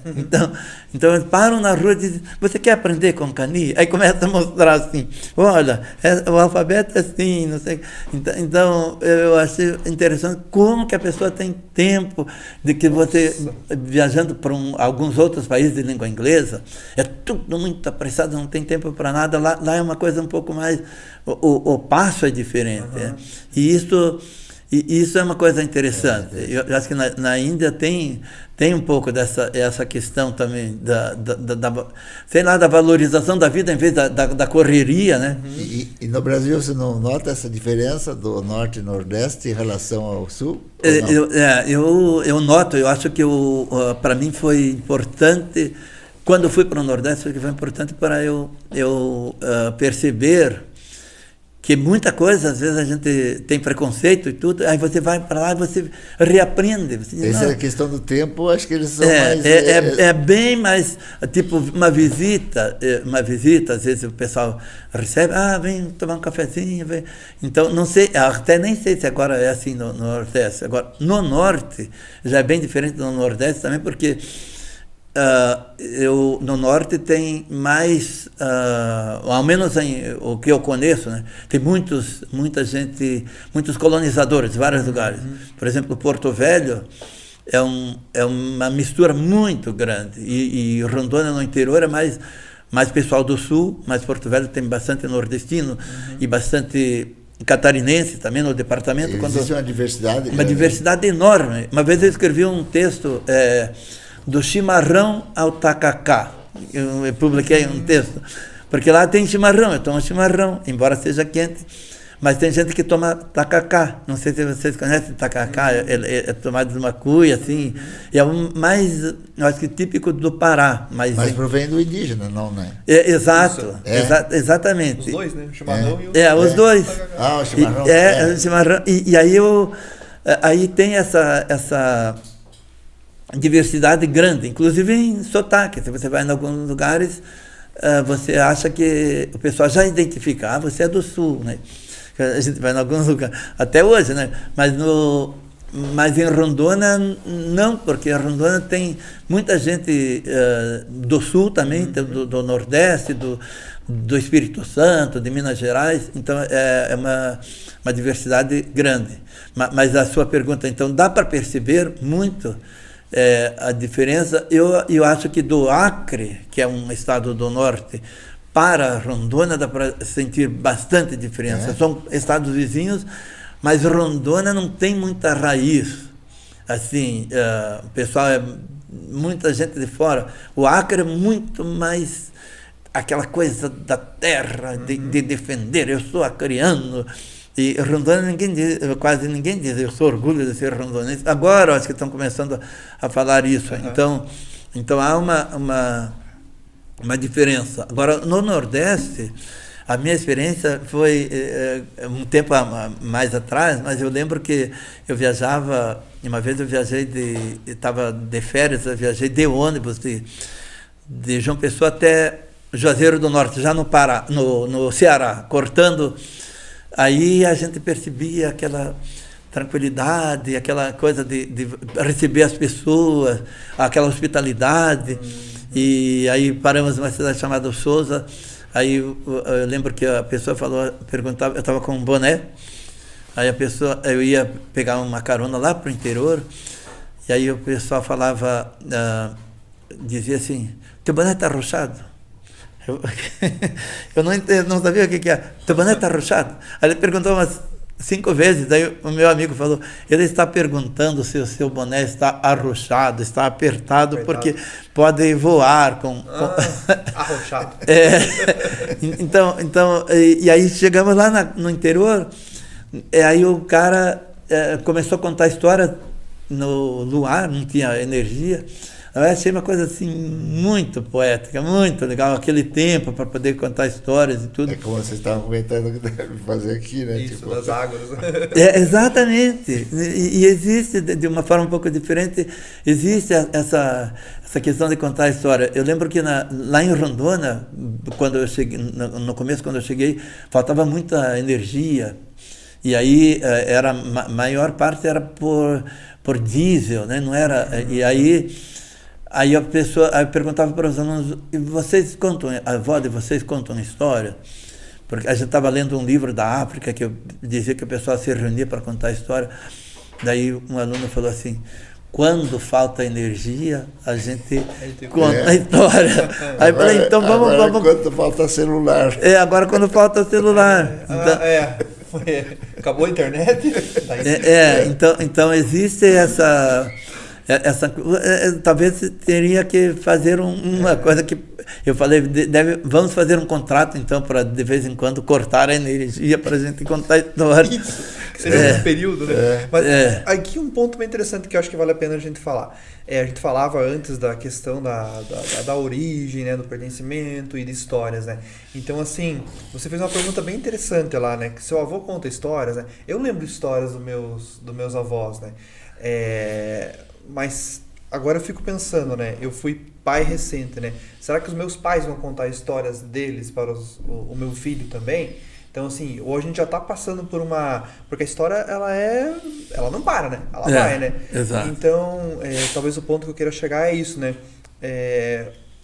Então eles param na rua e dizem, você quer aprender Konkani? Aí começa a mostrar assim, olha, o alfabeto é assim, não sei. Então eu achei interessante como que a pessoa tem tempo de que você, viajando para alguns outros países de língua inglesa, é tudo muito apressado, não tem tempo para nada. Lá é uma coisa um pouco mais, o passo é diferente. Né? E isso é uma coisa interessante. Eu acho que na Índia tem um pouco essa questão também da valorização da vida em vez da correria, né? E no Brasil você não nota essa diferença do Norte e Nordeste em relação ao Sul? Eu noto. Eu acho que para mim foi importante, quando eu fui para o Nordeste, foi importante para eu perceber que muita coisa, às vezes a gente tem preconceito e tudo, aí você vai para lá e você reaprende. Você diz, Essa é a questão do tempo, acho que eles são mais... É bem mais, tipo, uma visita, às vezes o pessoal recebe, vem tomar um cafezinho, vem. Então, não sei, até nem sei se agora é assim no Nordeste. Agora, no Norte, já é bem diferente do Nordeste também, porque no Norte tem mais, ao menos o que eu conheço, né? Tem muita gente, muitos colonizadores de vários lugares. Por exemplo, Porto Velho é uma mistura muito grande. E Rondônia no interior é mais pessoal do sul, mas Porto Velho tem bastante nordestino e bastante catarinense também no departamento. Existe uma diversidade. Uma diversidade enorme. Uma vez eu escrevi um texto... do chimarrão ao tacacá. Eu publiquei um texto, porque lá tem chimarrão, eu tomo chimarrão, embora seja quente, mas tem gente que toma tacacá. Não sei se vocês conhecem tacacá, é tomado de uma cuia, assim, e é o mais, eu acho que típico do Pará. Mas provém do indígena, não, né? Exato, exatamente. Os dois, né? O chimarrão e o... os dois. O chimarrão. O chimarrão, e aí aí tem essa diversidade grande, inclusive em sotaque. Se você vai em alguns lugares, você acha que o pessoal já identifica, você é do sul, né? A gente vai em alguns lugares, até hoje, né? Mas em Rondônia, não, porque em Rondônia tem muita gente do sul também, do Nordeste, do Espírito Santo, de Minas Gerais, então é uma diversidade grande. Mas a sua pergunta, então, dá para perceber muito a diferença. Eu acho que do Acre, que é um estado do norte, para Rondônia dá para sentir bastante diferença. São estados vizinhos, mas Rondônia não tem muita raiz. Assim, o pessoal muita gente de fora. O Acre é muito mais aquela coisa da terra, de defender. Eu sou acreano. E Rondônia, quase ninguém diz, eu sou orgulho de ser rondonense. Agora, acho que estão começando a falar isso. Então há uma diferença. Agora, no Nordeste, a minha experiência foi um tempo mais atrás, mas eu lembro que eu viajava, uma vez eu viajei estava de férias, eu viajei de ônibus de João Pessoa até Juazeiro do Norte, já no Pará, no Ceará, cortando. Aí a gente percebia aquela tranquilidade, aquela coisa de receber as pessoas, aquela hospitalidade. E aí paramos numa cidade chamada Souza. Aí eu lembro que a pessoa perguntava, eu estava com um boné, aí eu ia pegar uma carona lá para o interior, e aí o pessoal falava, dizia assim, teu boné está arrochado? Eu não sabia o que é. Teu boné está arrochado? Aí ele perguntou umas 5 vezes, daí o meu amigo falou, ele está perguntando se o seu boné está arrochado, está apertado, porque pode voar com... Arrochado. Então, e aí chegamos lá no interior, aí o cara começou a contar a história no luar, não tinha energia. Eu achei uma coisa assim muito poética, muito legal, aquele tempo para poder contar histórias e tudo. É como vocês estavam comentando que deve fazer aqui, né? Isso, das águas. Exatamente. E existe, de uma forma um pouco diferente, existe essa questão de contar a história. Eu lembro que lá em Rondônia, quando eu cheguei, no começo, quando eu cheguei, faltava muita energia. E aí a maior parte era por diesel, né? Não era. E aí a pessoa perguntava para os alunos, e vocês contam, a avó de vocês contam história? Porque a gente estava lendo um livro da África que eu dizia que o pessoal se reunia para contar a história. Daí um aluno falou assim, quando falta energia, a gente conta a história. Aí eu falei, então vamos... Quando falta celular. Agora quando falta celular. Acabou a internet? Então existe talvez teria que fazer uma coisa que eu falei, vamos fazer um contrato então para de vez em quando cortar a energia para a gente contar a história. Que seja um período, né? Mas aqui um ponto bem interessante que eu acho que vale a pena a gente falar. A gente falava antes da questão da origem, né, do pertencimento e de histórias, né? Então, assim, você fez uma pergunta bem interessante lá, né? Que seu avô conta histórias, né? Eu lembro histórias dos meus avós, né? Mas agora eu fico pensando, né? Eu fui pai recente, né? Será que os meus pais vão contar histórias deles para o meu filho também? Então, assim, hoje a gente já está passando por uma... Porque a história, ela não para, né? Ela vai, né? Exato. Então, talvez o ponto que eu queira chegar é isso, né?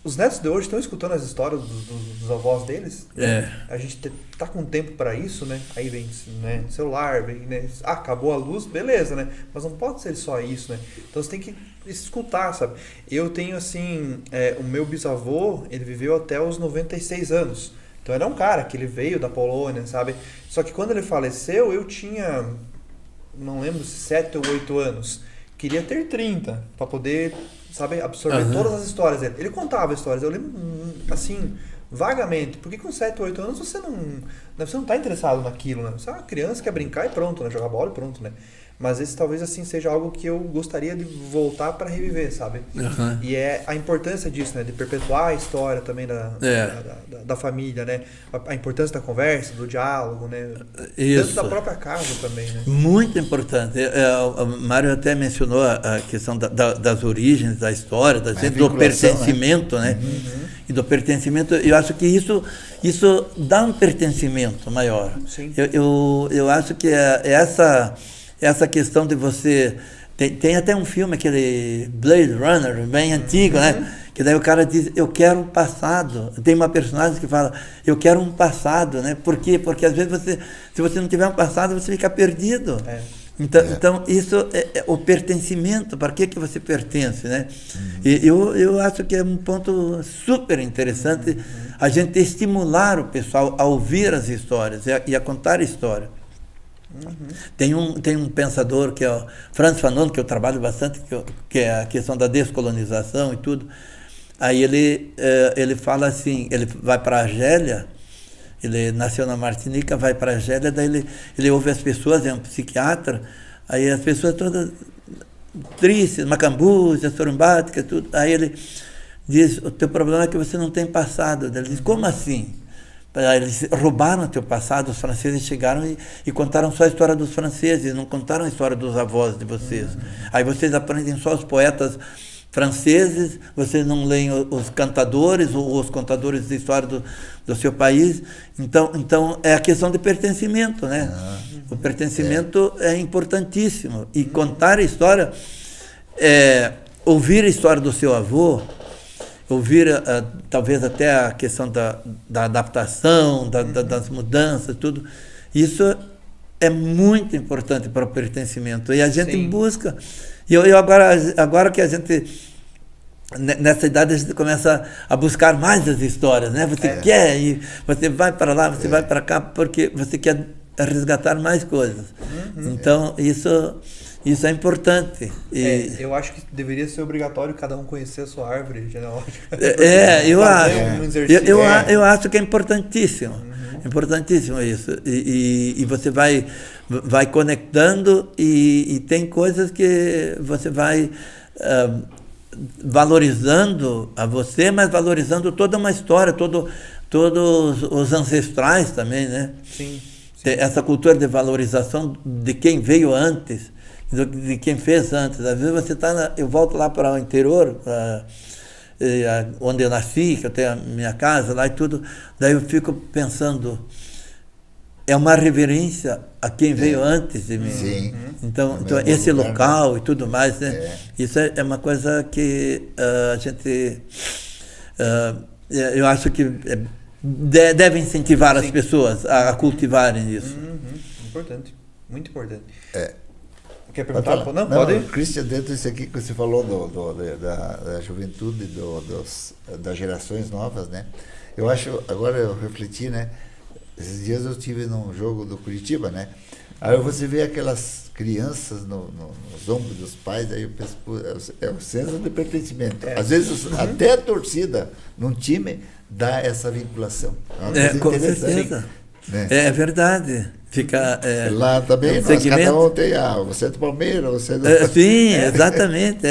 Os netos de hoje estão escutando as histórias dos avós deles. Né? A gente tá com tempo para isso, né? Aí vem, né? Celular, vem, né? Acabou a luz, beleza, né? Mas não pode ser só isso, né? Então você tem que escutar, sabe? Eu tenho, assim, o meu bisavô, ele viveu até os 96 anos. Então era um cara que ele veio da Polônia, sabe? Só que quando ele faleceu, eu tinha, não lembro se 7 ou 8 anos. Queria ter 30 para poder, sabe, absorver todas as histórias dele. Ele contava histórias, eu lembro assim, vagamente. Porque com 7 ou 8 anos você não tá interessado naquilo, né? Você é uma criança que quer brincar e pronto, né? Jogar bola e pronto, né? Mas esse talvez assim seja algo que eu gostaria de voltar para reviver, sabe? E é a importância disso, né? De perpetuar a história também da família, né? A importância da conversa, do diálogo, né? Isso. Dentro da própria casa também, né? Muito importante. O Mário até mencionou a questão das origens da história, do pertencimento, né? E do pertencimento. Eu acho que isso dá um pertencimento maior. Sim. Eu acho que essa questão de você... Tem até um filme, aquele Blade Runner, bem antigo, né? Que daí o cara diz, eu quero um passado. Tem uma personagem que fala, eu quero um passado, né? Por quê? Porque às vezes se você não tiver um passado, você fica perdido. Então isso é o pertencimento, para que você pertence, né? E eu acho que é um ponto super interessante a gente estimular o pessoal a ouvir as histórias e a contar história. Tem um pensador que é o Frantz Fanon, que eu trabalho bastante, que é a questão da descolonização e tudo. Aí ele fala assim, ele vai para a Argélia, ele nasceu na Martinica, vai para a Argélia, daí ele ouve as pessoas, é um psiquiatra, aí as pessoas todas tristes, macambúzias, sorumbáticas, tudo. Aí ele diz, o teu problema é que você não tem passado. Ele diz, como assim? Eles roubaram o teu passado, os franceses chegaram e contaram só a história dos franceses, não contaram a história dos avós de vocês. Aí vocês aprendem só os poetas franceses, vocês não leem os cantadores ou os contadores de história do seu país. Então é a questão de pertencimento, né? O pertencimento é importantíssimo. E contar a história, ouvir a história do seu avô, ouvir talvez até a questão da adaptação, das mudanças, tudo. Isso é muito importante para o pertencimento. E a gente busca. E eu agora que a gente, nessa idade, a gente começa a buscar mais as histórias, né? Você quer, e você vai para lá, você vai para cá, porque você quer resgatar mais coisas. Então, isso é importante. Eu acho que deveria ser obrigatório cada um conhecer a sua árvore genealógica. Eu acho que é importantíssimo. Importantíssimo isso. E você vai conectando e tem coisas que você vai valorizando a você, mas valorizando toda uma história, todos os ancestrais também, né? Sim. Essa cultura de valorização de quem veio antes, de quem fez antes. Às vezes você eu volto lá para o interior, onde eu nasci, que eu tenho a minha casa lá e tudo, daí eu fico pensando, é uma reverência a quem veio antes de mim. Sim. Então esse local e tudo mais, né? Isso é uma coisa que a gente, eu acho que deve incentivar as pessoas a cultivarem isso. Importante, muito importante. Quer perguntar? Não, pode ir. Christian, dentro disso aqui que você falou da juventude, das gerações novas, né? Eu acho, agora eu refleti, né? Esses dias eu estive num jogo do Curitiba, né? Aí você vê aquelas crianças nos ombros dos pais, aí eu penso, pô, é o senso de pertencimento. Às vezes até a torcida num time dá essa vinculação. É uma coisa interessante. Certeza. Né? É verdade. Fica, lá também, cada um tem, você é do Palmeiras, você é do... Sim, exatamente.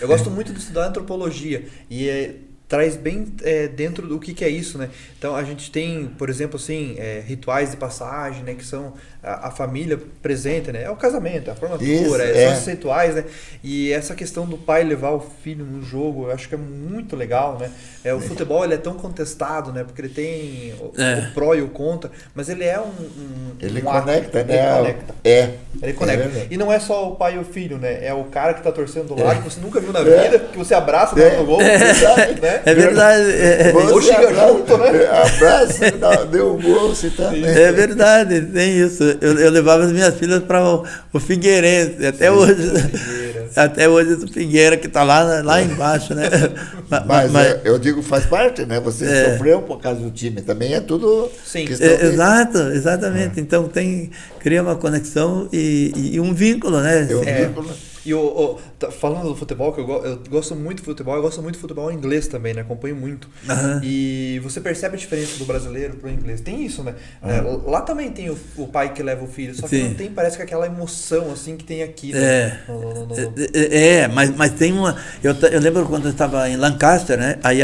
Eu gosto muito de estudar antropologia e traz bem dentro do que é isso, né? Então a gente tem, por exemplo, assim, rituais de passagem, né? Que são a família presente, né? É o casamento, é a formatura, são esses rituais, né? E essa questão do pai levar o filho no jogo, eu acho que é muito legal, né? O futebol, ele é tão contestado, né? Porque ele tem o pró e o contra, mas ele é ele conecta, né? Ele conecta. E não é só o pai e o filho, né? É o cara que tá torcendo do lado, que você nunca viu na vida, que você abraça no gol, né? É verdade. Ou chega junto, né? Abraça, deu um gol, você tá... É verdade, tem isso. Eu levava as minhas filhas para o Figueirense, até hoje. Até hoje o Figueira, que está lá embaixo, né? Mas eu digo, faz parte, né? Você sofreu por causa do time, também é tudo... Sim. Exatamente. Então cria uma conexão e um vínculo, né? Vínculo. E falando do futebol, que eu gosto muito de futebol, eu gosto muito de futebol em inglês também, né? Acompanho muito. E você percebe a diferença do brasileiro pro inglês. Tem isso, né? Lá também tem o pai que leva o filho, só que não tem, parece que aquela emoção assim que tem aqui. Né? Mas tem uma... Eu lembro quando eu estava em Lancaster, né? Aí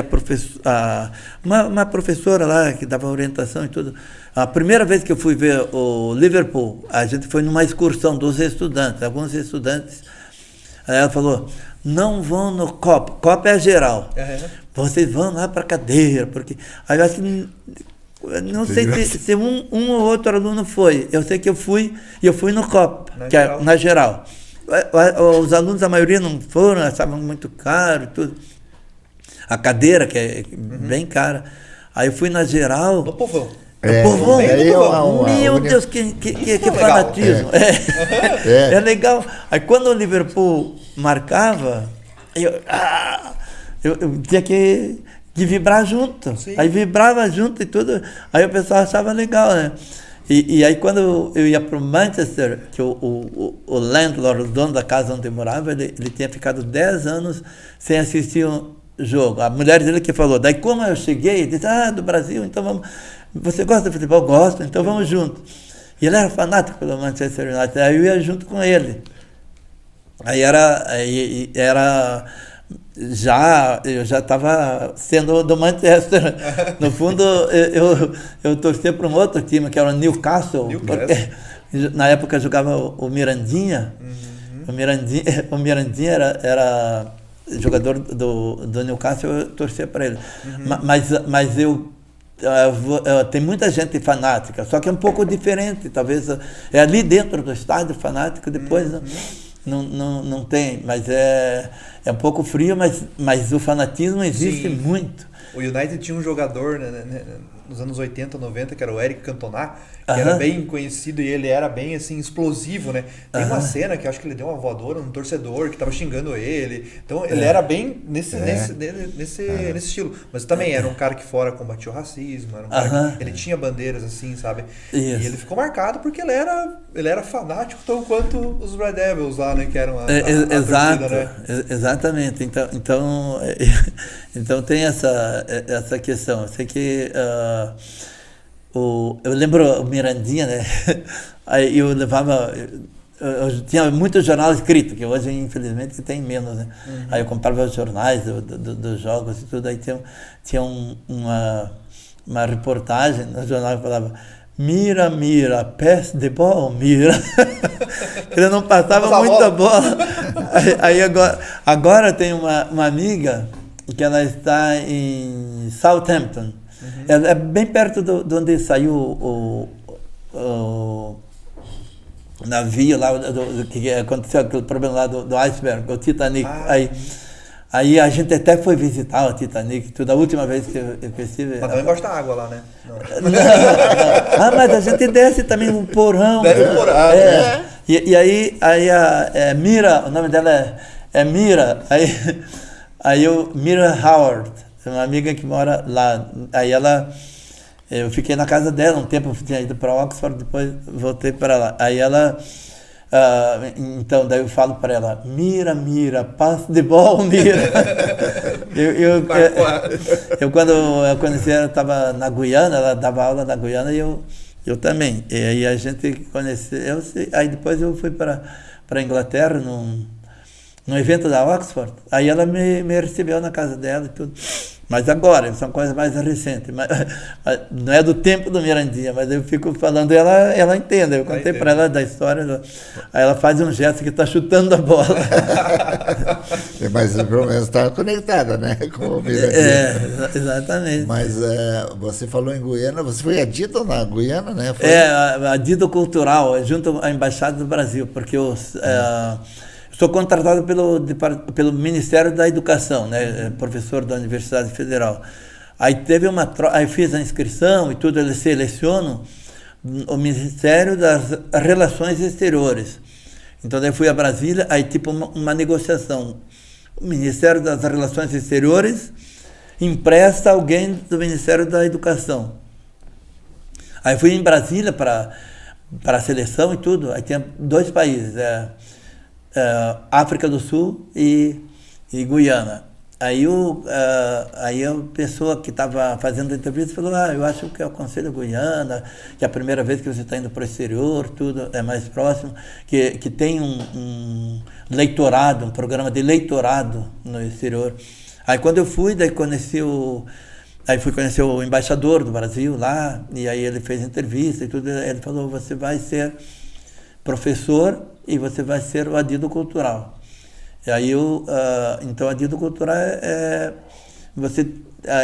uma professora lá que dava orientação e tudo. A primeira vez que eu fui ver o Liverpool, a gente foi numa excursão dos estudantes, alguns estudantes. Aí ela falou, não vão no Copa é geral. Vocês vão lá para a cadeira, porque... Aí eu acho que... Não sei se um ou outro aluno foi. Eu sei que eu fui no Copa, na geral. Os alunos, a maioria não foram, achavam muito caro e tudo. A cadeira, que é bem cara. Aí eu fui na geral... No povão. Meu Deus, que fanatismo. É legal. Aí quando o Liverpool marcava, eu tinha que vibrar junto. Sim. Aí vibrava junto e tudo. Aí o pessoal achava legal, né? E aí quando eu ia para o Manchester, que o landlord, o dono da casa onde eu morava, ele tinha ficado 10 anos sem assistir um jogo. A mulher dele que falou. Daí como eu cheguei, ele disse, do Brasil, então vamos... Você gosta de futebol? Gosto, então vamos junto. E ele era fanático pelo Manchester United, aí eu ia junto com ele. Aí eu já estava sendo do Manchester. No fundo, eu torcia para um outro time, que era o Newcastle. Porque na época jogava o Mirandinha. O Mirandinha era jogador do Newcastle, eu torcia para ele. Mas tem muita gente fanática, só que é um pouco diferente, talvez é ali dentro do estádio fanático, depois não tem, mas é um pouco frio, mas o fanatismo existe muito. O United tinha um jogador, né, nos anos 80, 90, que era o Eric Cantona, que era bem conhecido e ele era bem assim explosivo, né? Tem uma cena que eu acho que ele deu uma voadora num torcedor que tava xingando ele. Então ele era bem nesse estilo. Mas também era um cara que fora combatia o racismo, era um cara que ele tinha bandeiras assim, sabe? E ele ficou marcado porque ele era fanático tão quanto os Red Devils lá, né? Que eram a exato, torcida, né? Exatamente. Então tem essa questão. Eu sei que eu lembro o Mirandinha, né? Aí eu levava... Eu tinha muito jornal escrito, que hoje, infelizmente, tem menos, né? Aí eu comprava os jornais dos jogos e tudo. Aí tinha uma reportagem no jornal que falava mira, pass the ball, mira. Ele não passava muita bola. Aí agora tem uma amiga que ela está em Southampton. É bem perto de onde saiu o navio lá, que aconteceu aquele problema lá do iceberg, o Titanic. Aí a gente até foi visitar o Titanic, tudo, a última vez que eu estive... Mas também gosta da água lá, né? Não. Mas a gente desce também no porão. Desce no porão. E aí a Mira, o nome dela é Mira, Mira Howard, uma amiga que mora lá. Aí ela Eu fiquei na casa dela um tempo, eu tinha ido para Oxford, depois voltei para lá. Aí ela, então, daí eu falo para ela, mira, passe de ball, mira. eu quando eu conheci ela, estava na Guiana, ela dava aula na Guiana e eu também. E aí a gente conheceu, aí depois eu fui para a Inglaterra, num evento da Oxford, aí ela me recebeu na casa dela e tudo. Mas agora, são coisas mais recentes. Mas não é do tempo do Mirandinha, mas eu fico falando, ela entende. Eu contei para ela da história, aí ela faz um gesto que está chutando a bola. Mas pelo menos está conectada, né? Com o Mirandinha. Exatamente. Mas você falou em Guiana, você foi adido na Guiana, né? Foi... adido cultural, junto à Embaixada do Brasil, porque eu... Sou contratado pelo Ministério da Educação, né, professor da Universidade Federal. Aí teve aí fiz a inscrição e tudo, eles selecionam o Ministério das Relações Exteriores. Então daí fui a Brasília, aí tipo uma negociação. O Ministério das Relações Exteriores empresta alguém do Ministério da Educação. Aí fui em Brasília para a seleção e tudo, aí tinha 2 países, África do Sul e Guiana. Aí a pessoa que estava fazendo a entrevista falou, eu acho que eu aconselho a Guiana, que é a primeira vez que você está indo para o exterior, tudo é mais próximo, que tem um leitorado, um programa de leitorado no exterior. Aí quando eu fui, daí fui conhecer o embaixador do Brasil lá, e aí ele fez entrevista e tudo, ele falou, você vai ser professor e você vai ser o adido cultural. E aí então o adido cultural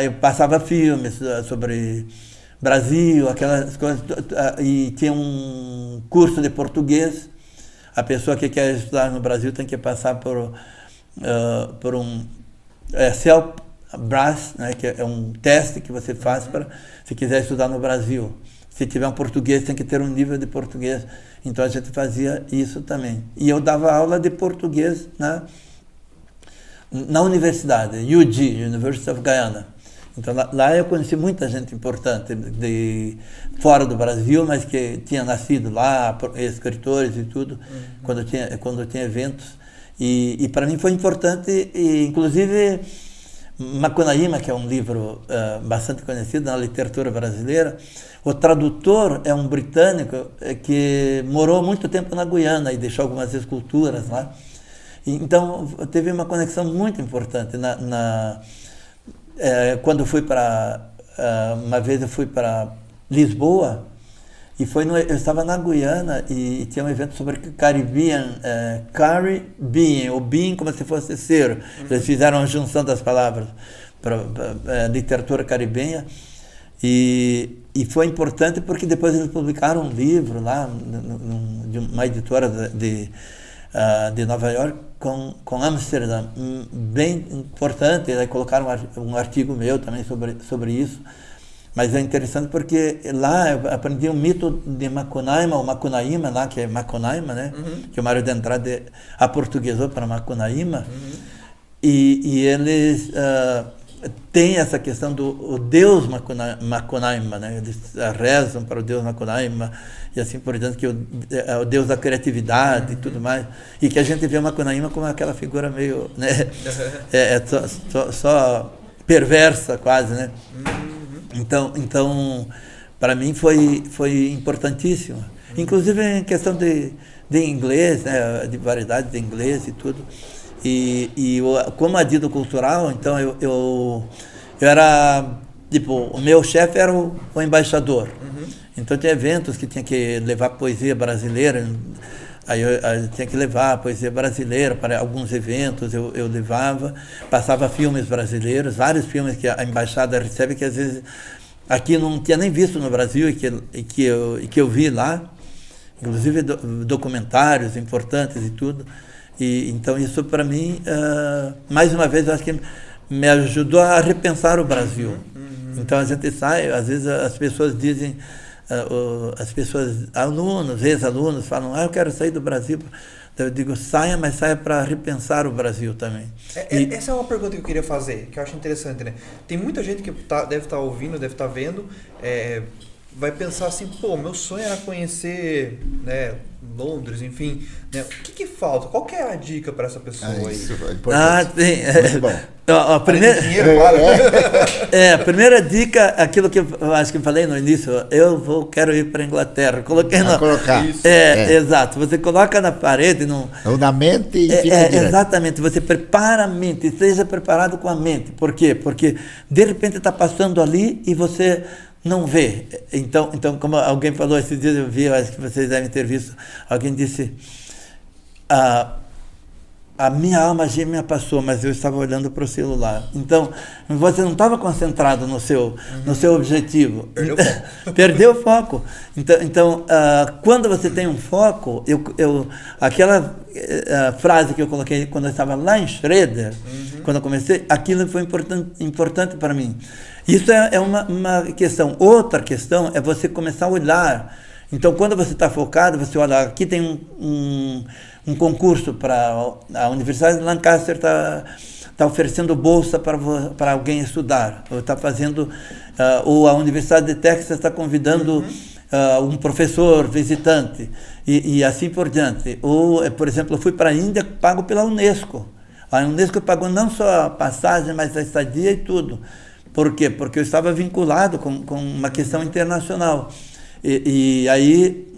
eu passava filmes sobre Brasil, aquelas coisas, e tinha um curso de português. A pessoa que quer estudar no Brasil tem que passar por um CELBRAS, né, que é um teste que você faz se quiser estudar no Brasil. Se tiver um português, tem que ter um nível de português. Então a gente fazia isso também. E eu dava aula de português na universidade, UG, University of Guyana. Então lá eu conheci muita gente importante de fora do Brasil, mas que tinha nascido lá, escritores e tudo, quando tinha eventos. E para mim foi importante, inclusive Macunaíma, que é um livro bastante conhecido na literatura brasileira, o tradutor é um britânico que morou muito tempo na Guiana e deixou algumas esculturas lá. Então, teve uma conexão muito importante. Quando uma vez eu fui para Lisboa, e eu estava na Guiana e tinha um evento sobre Caribbean, ou being como se fosse ser. Eles fizeram a junção das palavras para literatura caribenha. E foi importante porque depois eles publicaram um livro lá, de uma editora de Nova York, com Amsterdã, bem importante. Aí colocaram um artigo meu também sobre isso. Mas é interessante porque lá eu aprendi o mito de Macunaíma, ou Macunaíma, lá, que é Macunaíma, né? Que o Mário de Andrade aportuguesou para Macunaíma. E eles têm essa questão do Deus Macunaíma, né? Eles rezam para o Deus Macunaíma e assim por diante, que é o Deus da criatividade e tudo mais. E que a gente vê Macunaíma como aquela figura meio, né? Só perversa quase, né? Então para mim foi importantíssimo. Inclusive em questão de inglês, né? De variedade de inglês e tudo. E como adido cultural, então eu era, tipo, o meu chefe era o embaixador. Então tinha eventos que tinha que levar poesia brasileira, aí eu tinha que levar a poesia brasileira para alguns eventos, eu levava, passava filmes brasileiros, vários filmes que a embaixada recebe, que às vezes aqui não tinha nem visto no Brasil e que eu vi lá, inclusive documentários importantes e tudo. Então isso para mim, mais uma vez, eu acho que me ajudou a repensar o Brasil. Então a gente sai, às vezes as pessoas dizem, ex-alunos falam, eu quero sair do Brasil Eu digo, saia, mas saia para repensar o Brasil também. Essa é uma pergunta que eu queria fazer, que eu acho interessante, né? Tem muita gente que deve estar ouvindo, deve estar vendo, vai pensar assim, pô, meu sonho era conhecer, né, Londres, enfim, né? O que falta? Qual que é a dica para essa pessoa aí? Isso é importante. Tem. Muito bom. A primeira, dinheiro, claro. a primeira dica, aquilo que eu acho que eu falei no início, quero ir para a Inglaterra. Coloquei colocar. Exato. Você coloca na parede, ou na mente e fica direto. Exatamente. Você prepara a mente, esteja preparado com a mente. Por quê? Porque de repente está passando ali e você não vê. Então, como alguém falou esses dias, eu vi, acho que vocês devem ter visto, alguém disse, a minha alma gêmea passou, mas eu estava olhando para o celular. Então, você não estava concentrado no seu objetivo. Perdeu o foco. Perdeu o foco. Então, quando você tem um foco, aquela frase que eu coloquei quando eu estava lá em Schroeder, quando eu comecei, aquilo foi importante para mim. Isso é uma questão. Outra questão é você começar a olhar. Então, quando você está focado, você olha, aqui tem um concurso para a Universidade de Lancaster está oferecendo bolsa para alguém estudar, ou está fazendo, ou a Universidade de Texas está convidando um professor visitante, e assim por diante. Ou, por exemplo, eu fui para a Índia pago pela Unesco. A Unesco pagou não só a passagem, mas a estadia e tudo. Por quê? Porque eu estava vinculado com uma questão internacional. E aí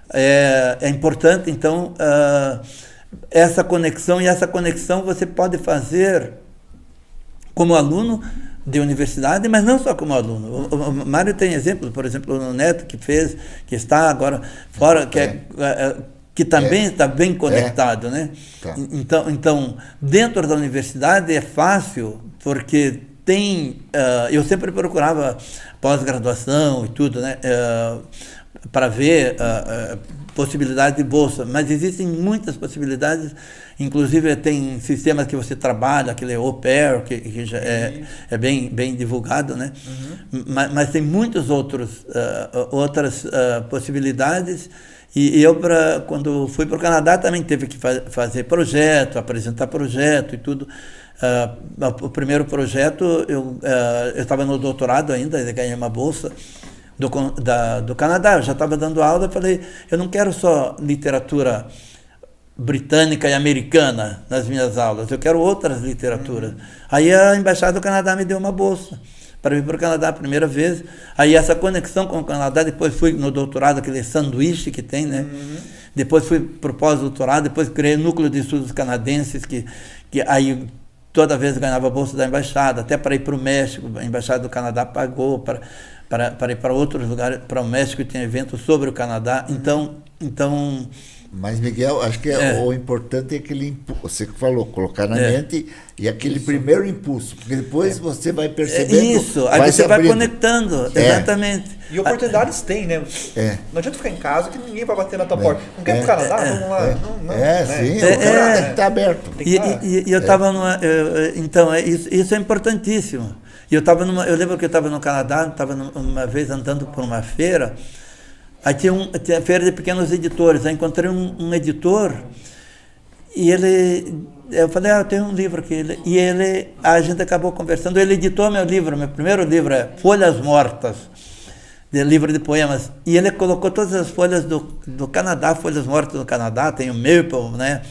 é importante, então, essa conexão, e essa conexão você pode fazer como aluno de universidade, mas não só como aluno. O Mário tem exemplos, por exemplo, o Neto que está agora fora, que também está bem conectado, né? Tá. Então, dentro da universidade é fácil, porque eu sempre procurava pós-graduação e tudo, né? Para ver possibilidade de bolsa, mas existem muitas possibilidades, inclusive tem sistemas que você trabalha, aquele au pair, que já é bem divulgado, né? Mas tem muitas outras possibilidades, e eu, quando fui para o Canadá, também teve que fazer projeto, apresentar projeto e tudo. O primeiro projeto, eu estava no doutorado ainda, ganhei uma bolsa do Canadá, eu já estava dando aula, eu falei, eu não quero só literatura britânica e americana nas minhas aulas, eu quero outras literaturas. Aí a Embaixada do Canadá me deu uma bolsa para vir para o Canadá a primeira vez. Aí essa conexão com o Canadá, depois fui no doutorado, aquele sanduíche que tem, né? Depois fui para o pós-doutorado, depois criei o Núcleo de Estudos Canadenses, que aí toda vez ganhava a bolsa da embaixada, até para ir para o México, a Embaixada do Canadá pagou para ir para outros lugares, para o México tinha eventos sobre o Canadá, então... Mas, Miguel, acho que o importante é aquele impulso, você que falou, colocar na mente e aquele primeiro impulso, porque depois você vai percebendo... Isso, aí você vai conectando, exatamente. E oportunidades tem, né? Não adianta ficar em casa que ninguém vai bater na tua porta. Não quer ir para o Canadá? Vamos lá. Sim, o Canadá tem que estar aberto. E eu estava então, isso é importantíssimo. Eu lembro que eu estava no Canadá, estava uma vez andando por uma feira, aí tinha a feira de pequenos editores, aí encontrei um editor, e eu falei, eu tenho um livro aqui, a gente acabou conversando, ele editou meu primeiro livro é Folhas Mortas, livro de poemas, e ele colocou todas as folhas do Canadá, folhas mortas do Canadá, tem o maple, né,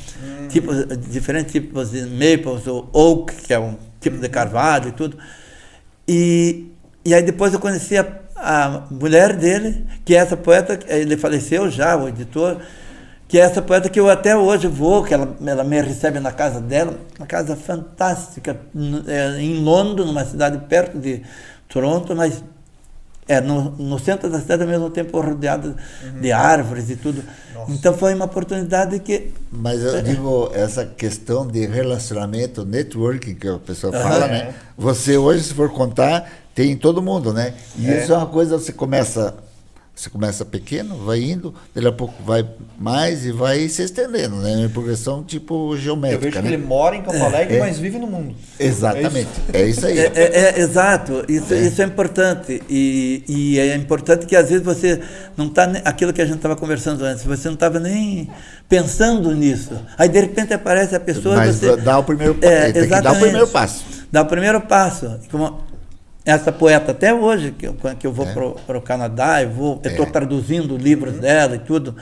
diferentes tipos de maples, o oak, que é um tipo de carvalho e tudo, e aí depois eu conheci a mulher dele, que é essa poeta, ele faleceu já, o editor, que é essa poeta que eu até hoje vou, que ela me recebe na casa dela, uma casa fantástica, em London, numa cidade perto de Toronto, mas no centro da cidade, ao mesmo tempo rodeado de árvores e tudo. Nossa. Então foi uma oportunidade que... Mas eu digo, essa questão de relacionamento, networking, que a pessoa fala, né? Você hoje, se for contar, tem em todo mundo, né? E isso é uma coisa, você começa Você começa pequeno, vai indo, daqui a pouco vai mais e vai se estendendo, né? Em progressão tipo geométrica. Eu vejo que né? ele mora em Campo Alegre, mas vive no mundo. Exatamente, é isso aí. Exato, isso é importante. E é importante que às vezes você não está, aquilo que a gente estava conversando antes, você não estava nem pensando nisso. Aí de repente aparece a pessoa. Mas você, dá o primeiro passo. Tem que dar o primeiro passo. Dá o primeiro passo. Como essa poeta, até hoje, que eu vou para o Canadá, eu estou traduzindo livros dela e tudo.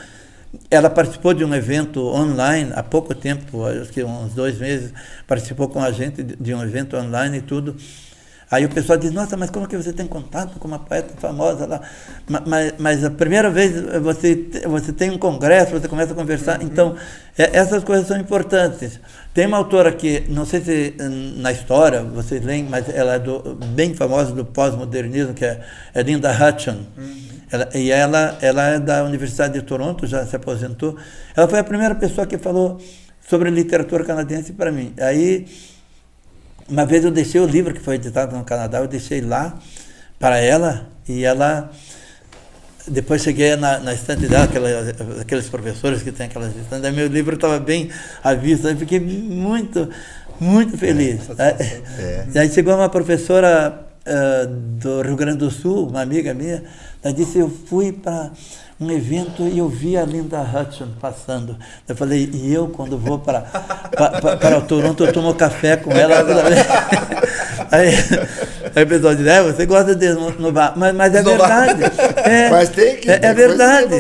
Ela participou de um evento online há pouco tempo, acho que uns 2 meses, participou com a gente de um evento online e tudo. Aí o pessoal diz, nossa, mas como que você tem contato com uma poeta famosa lá? Mas a primeira vez você tem um congresso, você começa a conversar. Então, essas coisas são importantes. Tem uma autora que, não sei se na história vocês leem, mas ela é bem famosa do pós-modernismo, que é Linda Hutcheson. Ela é da Universidade de Toronto, já se aposentou. Ela foi a primeira pessoa que falou sobre literatura canadense para mim. Aí, uma vez eu deixei o livro que foi editado no Canadá, eu deixei lá para ela, e ela... Depois cheguei na estante dela, aqueles professores que tem aquelas estantes, aí meu livro estava bem à vista, eu fiquei muito, muito feliz. Aí chegou uma professora do Rio Grande do Sul, uma amiga minha, ela disse, eu fui para um evento e eu vi a Linda Hutcheson passando. Eu falei, e eu quando vou para o Toronto, eu tomo café com ela. Aí o pessoal diz, você gosta de inovar, mas é verdade. Mas tem que... É verdade,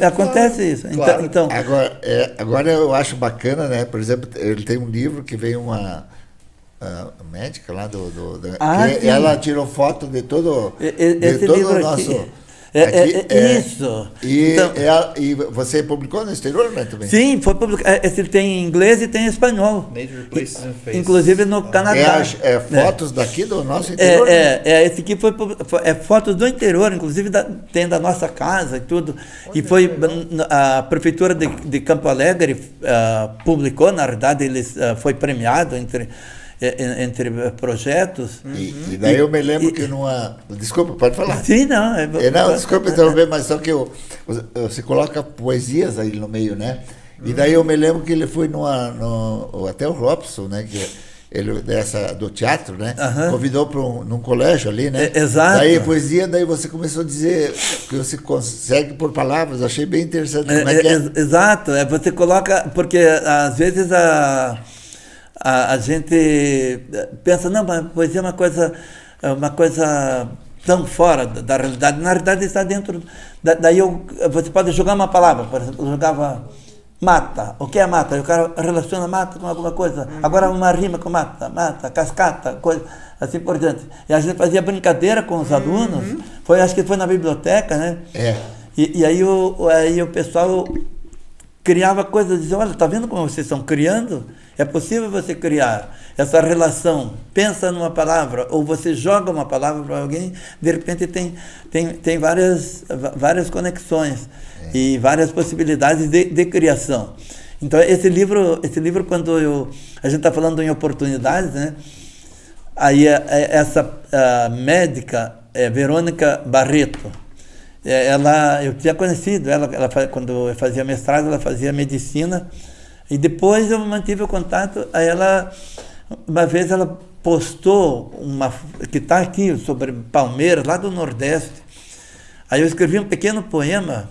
acontece isso. Claro. Então, agora eu acho bacana, né? Por exemplo, ele tem um livro que veio uma médica lá ela tirou foto de todo o nosso... Aqui. Isso. E você publicou no exterior, né, também? Sim, foi publicado. Esse tem em inglês e tem em espanhol. Inclusive no Canadá. Fotos daqui do nosso interior? Esse aqui foi fotos do interior, inclusive tem da nossa casa e tudo. E foi a prefeitura de Campo Alegre publicou, na verdade, foi premiado entre projetos. E daí eu me lembro que numa... Desculpa, pode falar. Sim, não. Não, desculpa interromper, mas só que você coloca poesias aí no meio, né? E daí eu me lembro que ele foi até o Robson, né? Que ele, do teatro, né? Convidou para num colégio ali, né? Exato. Daí poesia, daí você começou a dizer que você consegue por palavras. Achei bem interessante como é que é. Exato. Você coloca... Porque às vezes a gente pensa, não, mas poesia é uma coisa tão fora da realidade. Na realidade está dentro. Daí você pode jogar uma palavra, por exemplo, eu jogava mata. O que é mata? O cara relaciona mata com alguma coisa. Agora uma rima com mata, cascata, coisa assim por diante. E a gente fazia brincadeira com os alunos. Acho que foi na biblioteca, né? E aí o pessoal criava coisas, dizia, olha, tá vendo como vocês estão criando? É possível você criar essa relação, pensa numa palavra, ou você joga uma palavra para alguém, de repente tem várias conexões e várias possibilidades de criação. Então, esse livro quando a gente está falando em oportunidades, né? Aí essa médica, Verônica Barreto, eu tinha conhecido ela quando eu fazia mestrado, ela fazia medicina, e depois eu mantive o contato. Aí uma vez ela postou que está aqui sobre Palmeiras, lá do Nordeste. Aí eu escrevi um pequeno poema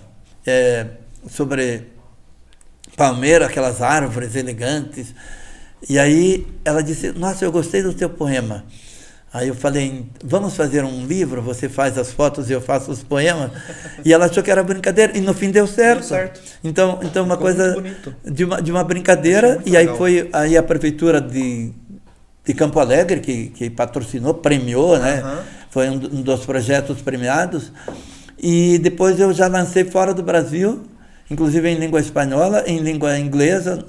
sobre Palmeiras, aquelas árvores elegantes. E aí ela disse, nossa, eu gostei do teu poema. Aí eu falei, vamos fazer um livro, você faz as fotos e eu faço os poemas. E ela achou que era brincadeira, e no fim deu certo. Então uma coisa de uma brincadeira. E aí foi a prefeitura de Campo Alegre que patrocinou, premiou, né? Foi um dos projetos premiados. E depois eu já lancei fora do Brasil, inclusive em língua espanhola, em língua inglesa,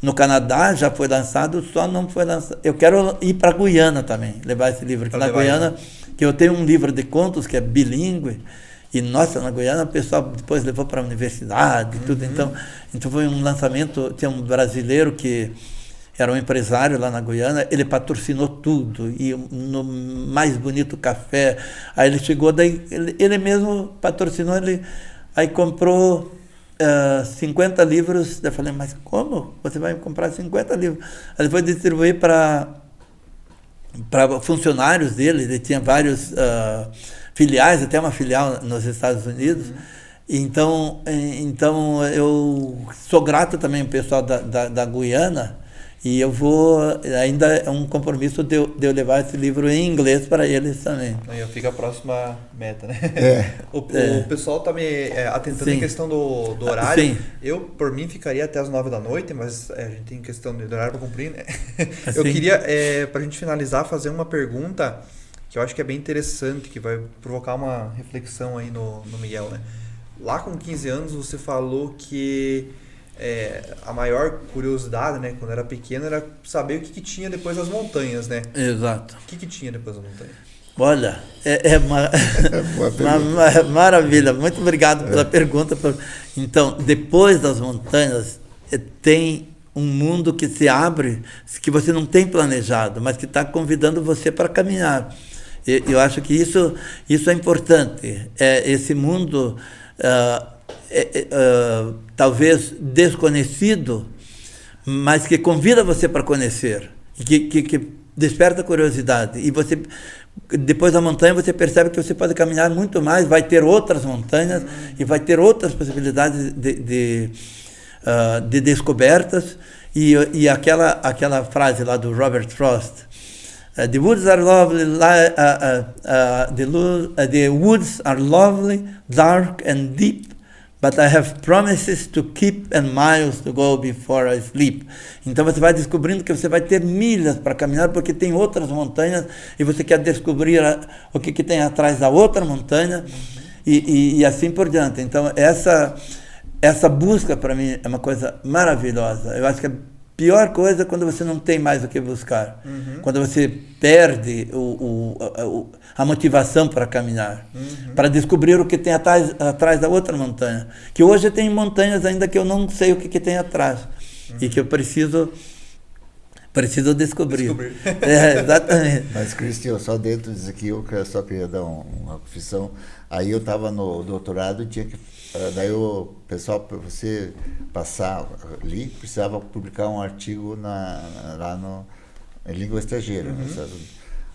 no Canadá já foi lançado, só não foi lançado. Eu quero ir para a Guiana também, levar esse livro aqui na Guiana, que eu tenho um livro de contos que é bilíngue, e nossa, na Guiana o pessoal depois levou para a universidade e tudo, então foi um lançamento. Tinha um brasileiro que era um empresário lá na Guiana, ele patrocinou tudo, e no mais bonito café. Aí ele chegou, daí ele mesmo patrocinou, aí comprou 50 livros. Eu falei, mas como você vai comprar 50 livros? Aí ele foi distribuir para funcionários dele, ele tinha vários filiais, até uma filial nos Estados Unidos. Então eu sou grato também ao pessoal da Guiana, e eu vou, ainda é um compromisso de eu levar esse livro em inglês para eles também. Aí fica a próxima meta, né? O pessoal está me atentando Sim. em questão do horário. Sim. Eu, por mim, ficaria até as 9 da noite, mas a gente tem questão de horário para cumprir, né? Eu Sim. queria, para a gente finalizar, fazer uma pergunta que eu acho que é bem interessante, que vai provocar uma reflexão aí no Miguel, né? Lá com 15 anos você falou que a maior curiosidade, né, quando era pequeno, era saber o que tinha depois das montanhas, né? Exato. O que tinha depois das montanhas? Olha, uma maravilha. Muito obrigado pela pergunta. Então, depois das montanhas, tem um mundo que se abre, que você não tem planejado, mas que está convidando você para caminhar. Eu acho que isso é importante. Esse mundo talvez desconhecido, mas que convida você para conhecer, que desperta curiosidade. E você, depois da montanha, você percebe que você pode caminhar muito mais, vai ter outras montanhas e vai ter outras possibilidades de descobertas. E aquela frase lá do Robert Frost, the woods are lovely, the woods are lovely, dark and deep, but I have promises to keep and miles to go before I sleep. Então você vai descobrindo que você vai ter milhas para caminhar, porque tem outras montanhas e você quer descobrir o que tem atrás da outra montanha, e assim por diante. Então essa busca para mim é uma coisa maravilhosa. Eu acho que a pior coisa é quando você não tem mais o que buscar, quando você perde a motivação para caminhar, para descobrir o que tem atrás da outra montanha. Que hoje tem montanhas ainda que eu não sei o que tem atrás, e que eu preciso descobrir. Exatamente. Mas, Cristian, só dentro disso aqui, eu só queria dar uma confissão. Aí eu estava no doutorado e tinha que... Daí o pessoal, para você passar ali, precisava publicar um artigo em língua estrangeira.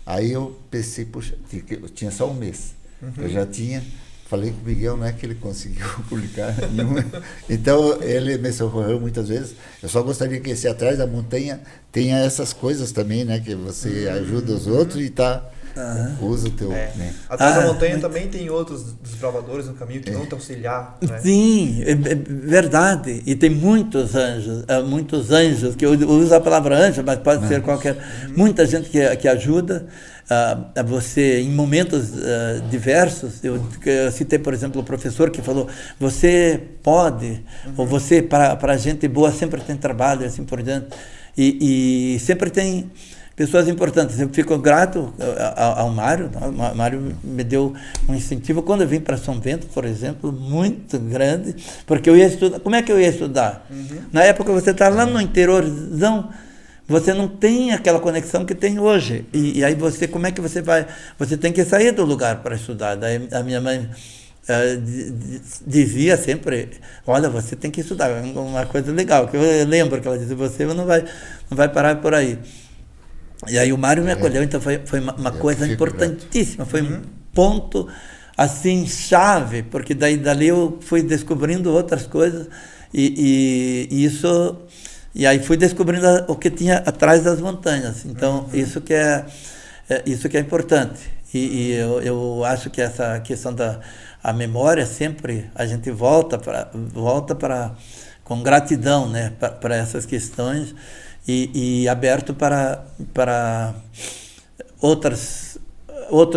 Aí eu pensei, puxa, eu tinha só um mês. Eu já tinha... Falei com o Miguel, não é que ele conseguiu publicar nenhuma. Então, ele me socorreu muitas vezes. Eu só gostaria que esse atrás da montanha tenha essas coisas também, né? Que você ajuda os outros e usa o teu... Né? Atrás da montanha também tem outros desbravadores no caminho que vão te auxiliar, né? Sim, é verdade. E tem muitos anjos, que eu uso a palavra anjo, mas pode ser qualquer... Muita gente que ajuda a você em momentos diversos. Eu citei, por exemplo, o professor que falou, você pode, ou você, para gente boa, sempre tem trabalho, assim por diante. E sempre tem pessoas importantes. Eu fico grato ao Mário. O Mário me deu um incentivo quando eu vim para São Bento, por exemplo, muito grande, porque eu ia estudar. Como é que eu ia estudar? Na época você está lá no interiorzão, você não tem aquela conexão que tem hoje. E aí como é que você vai? Você tem que sair do lugar para estudar. Daí a minha mãe dizia sempre, olha, você tem que estudar. Uma coisa legal, que eu lembro que ela dizia, você não vai parar por aí. E aí o Mário me acolheu, então foi uma coisa importantíssima, foi um ponto assim chave, porque dali eu fui descobrindo outras coisas e aí fui descobrindo o que tinha atrás das montanhas. Então isso que é importante. E eu acho que essa questão a memória, sempre a gente volta para com gratidão, né, para essas questões. E aberto para outros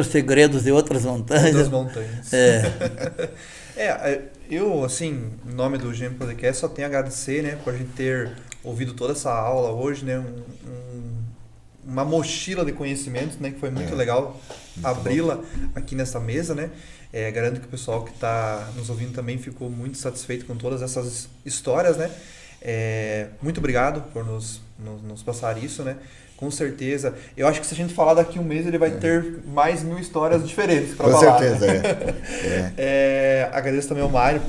segredos de outras montanhas. Outras montanhas. Eu, assim, em nome do GM Podcast, só tenho a agradecer, né, por a gente ter ouvido toda essa aula hoje, né, uma mochila de conhecimentos, né, que foi muito legal abri-la aqui nessa mesa, né. Garanto que o pessoal que está nos ouvindo também ficou muito satisfeito com todas essas histórias, né. Muito obrigado por nos passar isso, né? Com certeza. Eu acho que se a gente falar daqui um mês, ele vai ter mais 1000 histórias diferentes para falar. Com certeza, né? Agradeço também ao Mário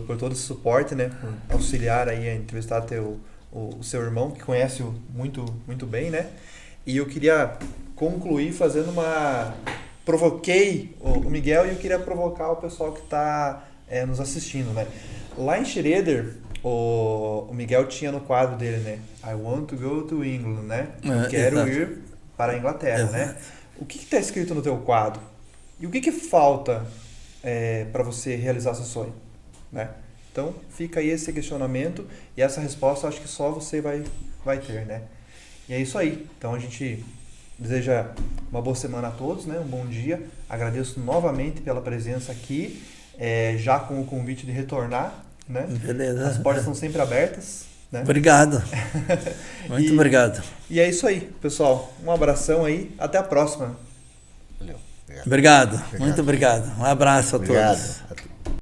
por todo esse suporte, né? Por auxiliar aí a entrevistar até o seu irmão, que conhece muito, muito bem, né? E eu queria concluir fazendo provoquei o Miguel e eu queria provocar o pessoal que está nos assistindo, né? Lá em Schroeder, o Miguel tinha no quadro dele, né? I want to go to England, né? Eu quero ir para a Inglaterra, né? O que está escrito no teu quadro? E o que falta para você realizar seu sonho, né? Então, fica aí esse questionamento e essa resposta acho que só você vai ter, né? E é isso aí. Então, a gente deseja uma boa semana a todos, né? Um bom dia. Agradeço novamente pela presença aqui, já com o convite de retornar, né? Beleza. As portas estão sempre abertas, né? Obrigado. Muito obrigado. E é isso aí, pessoal. Um abração aí. Até a próxima. Valeu. Obrigado. Muito obrigado. Um abraço a todos. A todos.